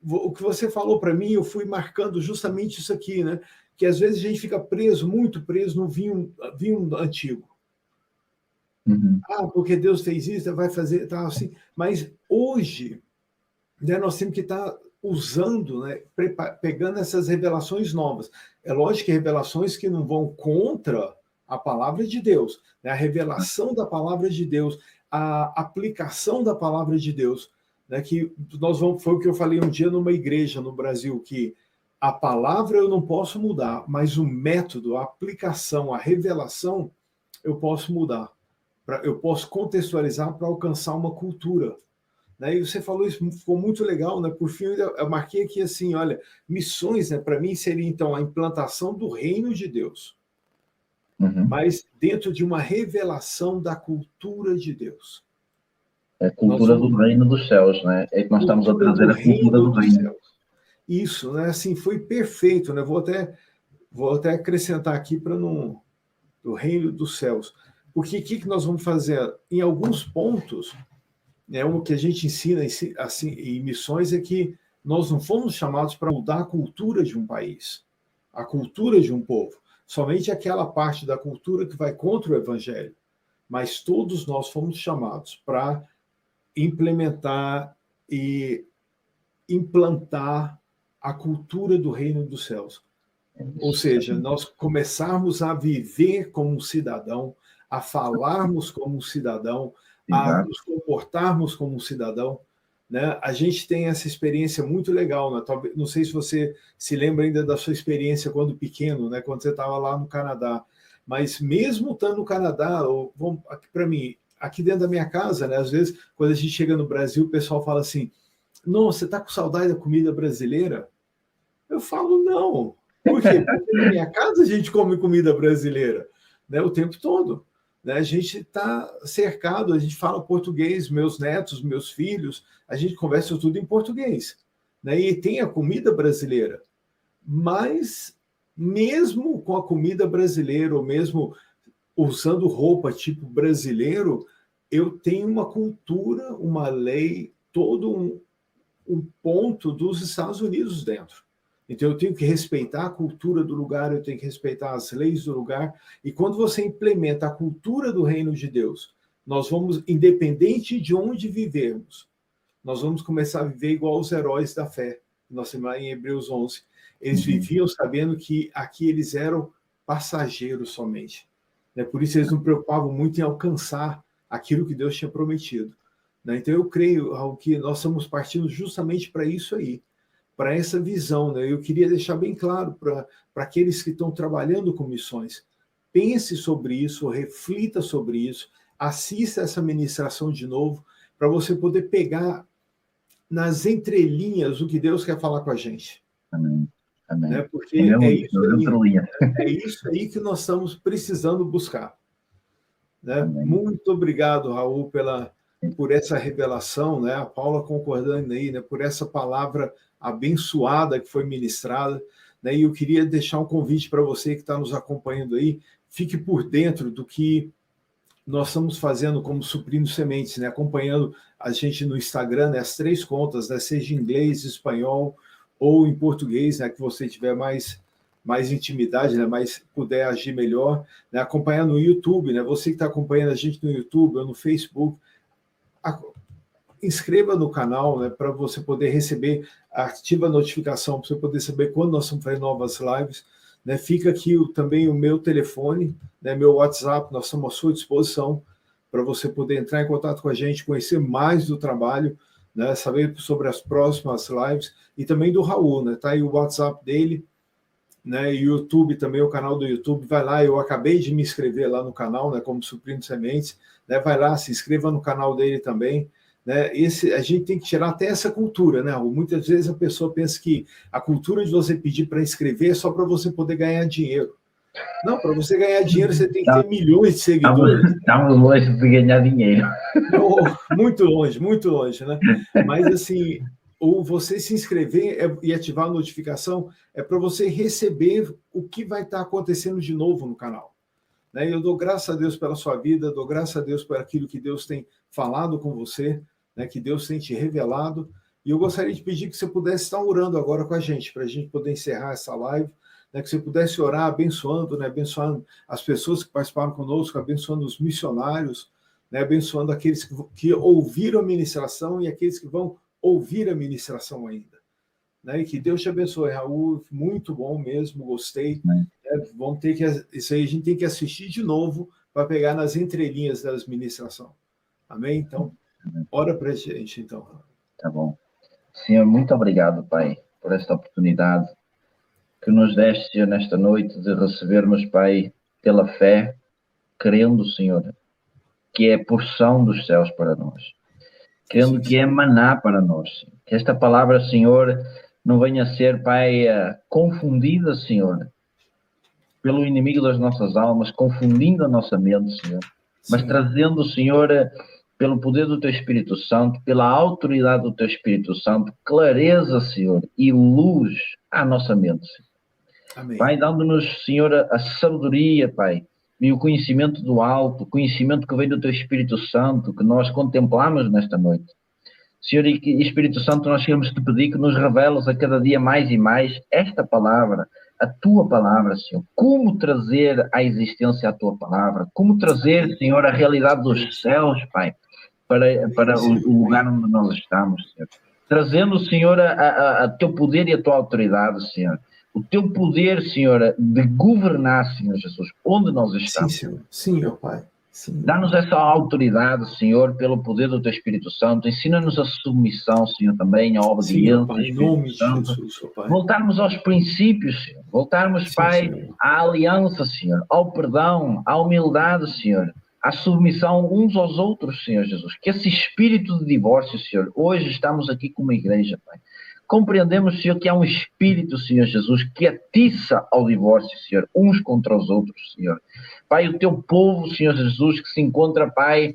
o que você falou para mim, eu fui marcando justamente isso aqui, né? Que às vezes a gente fica preso, muito preso no vinho antigo. Uhum. Porque Deus fez isso, vai fazer tal, assim. Mas hoje, né, nós temos que estar usando, né, pegando essas revelações novas. É lógico que revelações que não vão contra a palavra de Deus, né, a revelação da palavra de Deus, a aplicação da palavra de Deus, né, que foi o que eu falei um dia numa igreja no Brasil, que a palavra eu não posso mudar, mas o método, a aplicação, a revelação, eu posso mudar. Eu posso contextualizar para alcançar uma cultura. Né? E você falou isso, ficou muito legal, né? Por fim, eu marquei aqui assim, olha, missões, né, para mim seria então a implantação do reino de Deus, mas dentro de uma revelação da cultura de Deus. A cultura do reino dos céus, né? É que nós estamos a trazer a cultura do reino. Céus. Isso, né? Assim, foi perfeito, né? Vou até acrescentar aqui para não do reino dos céus. Porque o que nós vamos fazer? Em alguns pontos, né, o que a gente ensina assim, em missões é que nós não fomos chamados para mudar a cultura de um país, a cultura de um povo. Somente aquela parte da cultura que vai contra o evangelho. Mas todos nós fomos chamados para implementar e implantar a cultura do reino dos céus. Ou seja, nós começarmos a viver como um cidadão, a falarmos como um cidadão, a nos comportarmos como um cidadão, né? A gente tem essa experiência muito legal, né? Não sei se você se lembra ainda da sua experiência quando pequeno, né? Quando você estava lá no Canadá, mas mesmo estando no Canadá, para mim, aqui dentro da minha casa, né? Às vezes, quando a gente chega no Brasil, o pessoal fala assim: "Nossa, você está com saudade da comida brasileira?" Eu falo: "Não." Por quê? Porque na minha casa a gente come comida brasileira, né? O tempo todo. Né? A gente está cercado, a gente fala português, meus netos, meus filhos, a gente conversa tudo em português. Né? E tem a comida brasileira. Mas, mesmo com a comida brasileira, ou mesmo usando roupa tipo brasileiro, eu tenho uma cultura, uma lei, todo um ponto dos Estados Unidos dentro. Então, eu tenho que respeitar a cultura do lugar, eu tenho que respeitar as leis do lugar. E quando você implementa a cultura do reino de Deus, nós vamos, independente de onde vivermos, nós vamos começar a viver igual os heróis da fé. Nós temos lá em Hebreus 11. Eles viviam sabendo que aqui eles eram passageiros somente. Por isso, eles não preocupavam muito em alcançar aquilo que Deus tinha prometido. Então, eu creio que nós estamos partindo justamente para isso aí, para essa visão. Né? Eu queria deixar bem claro para aqueles que estão trabalhando com missões. Pense sobre isso, reflita sobre isso, assista essa ministração de novo, para você poder pegar nas entrelinhas o que Deus quer falar com a gente. Amém. Amém. Né? Porque é isso aí que nós estamos precisando buscar. Né? Muito obrigado, Raul, por essa revelação, né? A Paula concordando aí, né? Por essa palavra abençoada que foi ministrada, né? E eu queria deixar um convite para você que está nos acompanhando aí, fique por dentro do que nós estamos fazendo como Suprindo Sementes, né? Acompanhando a gente no Instagram, né? As 3 contas, né? Seja em inglês, espanhol ou em português, né? Que você tiver mais intimidade, né? Mais puder agir melhor, né? Acompanhar no YouTube, né? Você que está acompanhando a gente no YouTube ou no Facebook, inscreva no canal, né, para você poder receber, ativa a notificação, para você poder saber quando nós vamos fazer novas lives. Né? Fica aqui também o meu telefone, né, meu WhatsApp, nós estamos à sua disposição para você poder entrar em contato com a gente, conhecer mais do trabalho, né, saber sobre as próximas lives, e também do Raul, né? Tá aí o WhatsApp dele, né, e o YouTube também, o canal do YouTube, vai lá, eu acabei de me inscrever lá no canal, né, como Suprindo Sementes, né, vai lá, se inscreva no canal dele também, né, a gente tem que tirar até essa cultura, né, muitas vezes a pessoa pensa que a cultura de você pedir para inscrever é só para você poder ganhar dinheiro. Não, para você ganhar dinheiro você tem que ter milhões de seguidores. Estamos longe de ganhar dinheiro. Muito longe, né, mas assim, ou você se inscrever e ativar a notificação, é para você receber o que vai estar acontecendo de novo no canal. Né? Eu dou graças a Deus pela sua vida, dou graças a Deus por aquilo que Deus tem falado com você, né? Que Deus tem te revelado. E eu gostaria de pedir que você pudesse estar orando agora com a gente, para a gente poder encerrar essa live, né? Que você pudesse orar abençoando, né? Abençoando as pessoas que participaram conosco, abençoando os missionários, né? Abençoando aqueles que ouviram a ministração e aqueles que vão ouvir a ministração ainda. Né? E que Deus te abençoe, Raul, muito bom mesmo, gostei. Vamos ter que, isso aí a gente tem que assistir de novo para pegar nas entrelinhas das ministrações. Amém? Então, ora para a gente, então. Tá bom. Senhor, muito obrigado, Pai, por esta oportunidade que nos deste, Senhor, nesta noite, de recebermos, Pai, pela fé, crendo, Senhor, que é porção dos céus para nós, crendo que é maná para nós, Senhor. Que esta palavra, Senhor, não venha a ser, Pai, confundida, Senhor, pelo inimigo das nossas almas, confundindo a nossa mente, Senhor, mas trazendo, Senhor, pelo poder do Teu Espírito Santo, pela autoridade do Teu Espírito Santo, clareza, Senhor, e luz à nossa mente, Senhor. Amém. Pai, dando-nos, Senhor, a sabedoria, Pai, e o conhecimento do alto, o conhecimento que vem do Teu Espírito Santo, que nós contemplamos nesta noite. Senhor, e Espírito Santo, nós queremos te pedir que nos reveles a cada dia mais e mais esta palavra, a Tua palavra, Senhor. Como trazer à existência a Tua palavra, como trazer, Senhor, a realidade dos céus, Pai, para o lugar onde nós estamos, Senhor. Trazendo, Senhor, a Teu poder e a Tua autoridade, Senhor. O Teu poder, Senhor, de governar, Senhor Jesus, onde nós estamos. Sim, Senhor. Sim, meu Pai. Dá-nos essa autoridade, Senhor, pelo poder do Teu Espírito Santo. Ensina-nos a submissão, Senhor, também, a obediência. Sim, em nome de Jesus, Pai. Voltarmos aos princípios, Senhor. Voltarmos, Pai, Senhor, à aliança, Senhor, ao perdão, à humildade, Senhor, à submissão uns aos outros, Senhor Jesus. Que esse espírito de divórcio, Senhor, hoje estamos aqui como igreja, Pai. Compreendemos, Senhor, que há um espírito, Senhor Jesus, que atiça ao divórcio, Senhor, uns contra os outros, Senhor. Pai, o Teu povo, Senhor Jesus, que se encontra, Pai,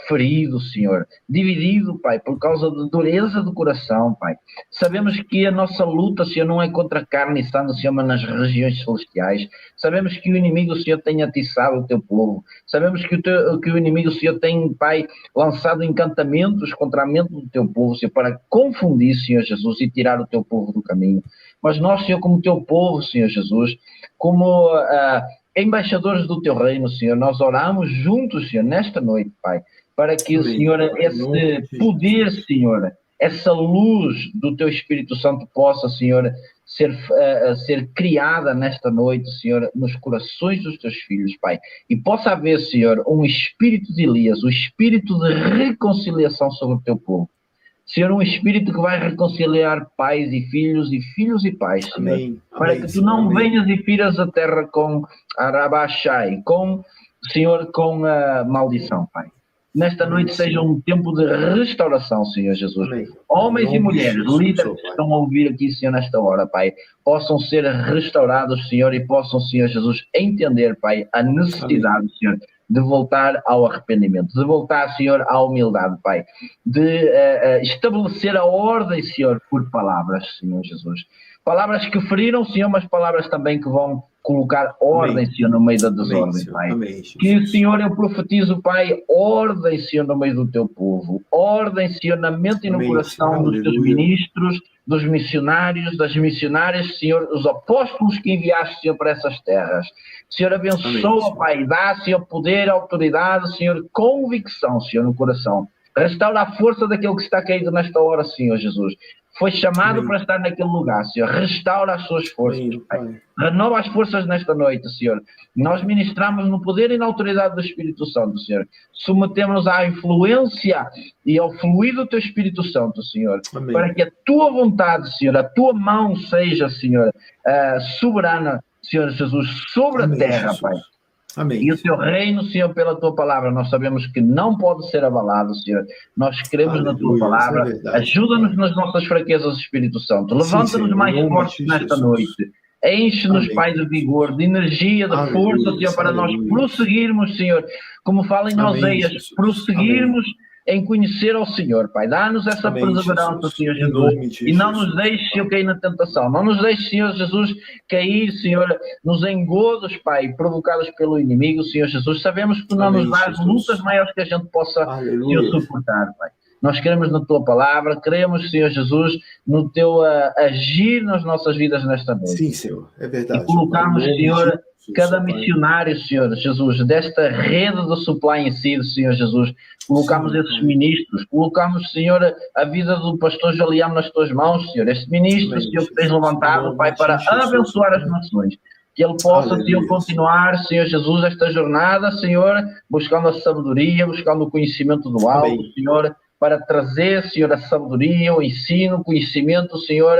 ferido, Senhor, dividido, Pai, por causa da dureza do coração, Pai. Sabemos que a nossa luta, Senhor, não é contra carne e sangue, Senhor, mas nas regiões celestiais. Sabemos que o inimigo, Senhor, tem atiçado o Teu povo. Sabemos que o inimigo, Senhor, tem, Pai, lançado encantamentos contra a mente do Teu povo, Senhor, para confundir, Senhor Jesus, e tirar o Teu povo do caminho. Mas nós, Senhor, como Teu povo, Senhor Jesus, como embaixadores do Teu reino, Senhor, nós oramos juntos, Senhor, nesta noite, Pai, para que, o Senhor, esse poder, Senhor, essa luz do Teu Espírito Santo possa, Senhor, ser criada nesta noite, Senhor, nos corações dos Teus filhos, Pai, e possa haver, Senhor, um espírito de Elias, um espírito de reconciliação sobre o Teu povo. Senhor, um espírito que vai reconciliar pais e filhos e pais, Senhor. Amém. Para que Tu não venhas e firas a terra com Arabachai, Senhor, com a maldição, Pai. Nesta noite seja um tempo de restauração, Senhor Jesus. Amém. Homens e mulheres, líderes que estão a ouvir aqui, Senhor, nesta hora, Pai, possam ser restaurados, Senhor, e possam, Senhor Jesus, entender, Pai, a necessidade, Senhor, de voltar ao arrependimento, de voltar, Senhor, à humildade, Pai, de estabelecer a ordem, Senhor, por palavras, Senhor Jesus. Palavras que feriram, Senhor, mas palavras também que vão colocar ordem, Amém. Senhor, no meio da desordem, Amém, Pai. Amém, que, Senhor, eu profetizo, Pai, ordem, Senhor, no meio do Teu povo. Ordem, Senhor, na mente e no coração Senhor, dos Teus ministros, dos missionários, das missionárias, Senhor, os apóstolos que enviaste, Senhor, para essas terras. Senhor, abençoa, Amém, Pai, dá, Senhor, poder, autoridade, Senhor, convicção, Senhor, no coração. Restaura a força daquele que está caído nesta hora, Senhor Jesus. Foi chamado Amém. Para estar naquele lugar, Senhor. Restaura as suas forças, Amém, Pai. Renova as forças nesta noite, Senhor. Nós ministramos no poder e na autoridade do Espírito Santo, Senhor. Submetemos-nos à influência e ao fluir do Teu Espírito Santo, Senhor. Amém. Para que a Tua vontade, Senhor, a Tua mão seja, Senhor, soberana, Senhor Jesus, sobre Amém, a terra, Jesus. Pai. Amém. E o Teu reino, Senhor, pela Tua palavra, nós sabemos que não pode ser abalado, Senhor. Nós cremos Aleluia, na Tua palavra. Ajuda-nos nas nossas fraquezas, Espírito Santo. Levanta-nos mais fortes nesta noite. Enche-nos, Pai, de vigor, de energia, de Aleluia, força, Senhor, para nós prosseguirmos, Senhor, como fala em Oséias, prosseguirmos em conhecer ao Senhor, Pai. Dá-nos essa Amém, perseverança, Jesus. Senhor Em Jesus. nome de E não Jesus. nos deixe, Senhor, cair na tentação. Não nos deixe, Senhor Jesus, cair, Senhor, nos engodos, Pai, provocados pelo inimigo, Senhor Jesus. Sabemos que tu não Amém, nos dás Jesus. lutas maiores que a gente possa, Senhor, Aleluia. suportar, Pai. Nós cremos na Tua palavra, cremos, Senhor Jesus, no Teu agir nas nossas vidas nesta noite. Sim, Senhor. É E verdade. colocamos, Pai, em nome Senhor, de Jesus, cada ó Pai. missionário, Senhor Jesus, desta rede do Supply em si, Senhor Jesus. Colocamos Sim, esses Pai. ministros, colocamos, Senhor, a vida do pastor Juliano nas Tuas mãos, Senhor. Este ministro, Amém, Senhor, que tens Jesus. levantado, Em nome Pai, de para Jesus, abençoar ó as Pai. nações. Que ele possa, Senhor, Aleluia. continuar, Senhor Jesus, esta jornada, Senhor, buscando a sabedoria, buscando o conhecimento do alto, Amém. Senhor, para trazer, Senhor, a sabedoria, o ensino, o conhecimento, Senhor,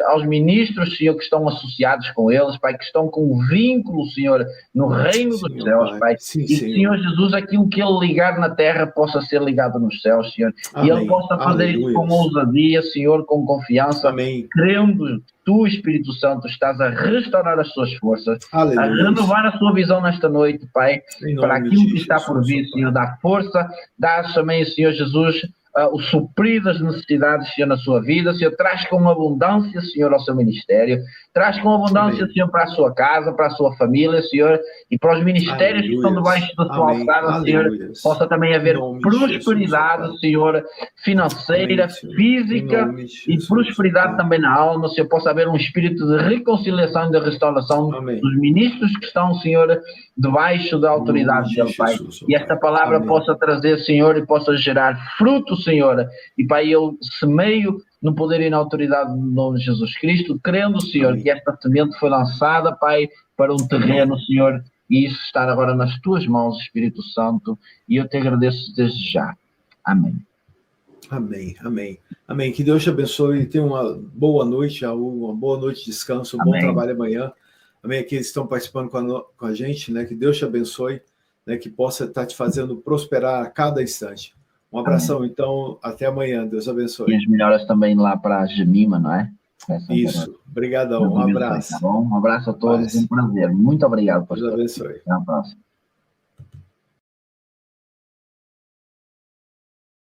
aos ministros, Senhor, que estão associados com eles, Pai, que estão com um vínculo, Senhor, no reino dos Sim, ó céus, Pai. Pai. Sim, E, Senhor. Senhor Jesus, aquilo que ele ligar na terra possa ser ligado nos céus, Senhor. E ele Amém. possa fazer isso com Aleluia. ousadia, Senhor, com confiança, Amém. crendo Tu, Espírito Santo, estás a restaurar as suas forças, a Aleluia. renovar a sua visão nesta noite, Pai, Em para nome aquilo de que está por Jesus, vir, ó Senhor, Pai. dá força, dá também, Senhor Jesus, o suprir das necessidades, Senhor, na sua vida, Senhor, traz com abundância, Senhor, ao seu ministério, traz com abundância, Amém. Senhor, para a sua casa, para a sua família, Senhor, e para os ministérios que estão Aleluia. debaixo da sua Amém. alçada, Senhor, Aleluia. possa também Em haver nome de Jesus, ó prosperidade, Pai. Senhor, financeira, Amém, Senhor. Em física, nome de e Jesus, ó prosperidade Pai. também na alma, Senhor, possa haver um espírito de reconciliação e de restauração Amém. dos ministros que estão, Senhor, debaixo da Em nome autoridade de dele, Pai. Jesus, ó E esta Pai. palavra Amém. possa trazer, Senhor, e possa gerar fruto, Senhor. E, Pai, eu semeio no poder e na autoridade do nome de Jesus Cristo, crendo, Senhor, Amém. que esta semente foi lançada, Pai, para um terreno, Senhor, e isso está agora nas Tuas mãos, Espírito Santo, e eu te agradeço desde já. Amém. Amém, amém, amém. Que Deus te abençoe e tenha uma boa noite, uma boa noite de descanso, um bom Amém. trabalho amanhã. Amém. Aqueles que estão participando com a gente, né? Que Deus te abençoe, né? Que possa estar te fazendo prosperar a cada instante. Um abração, então, até amanhã. Deus E abençoe. as melhoras também lá para a Gemima, não é? Isso, obrigadão, um Deus abençoe, abraço. tá bom? Um abraço a todos, Paz. um prazer. Muito obrigado, Deus pastor. abençoe. Até a próxima.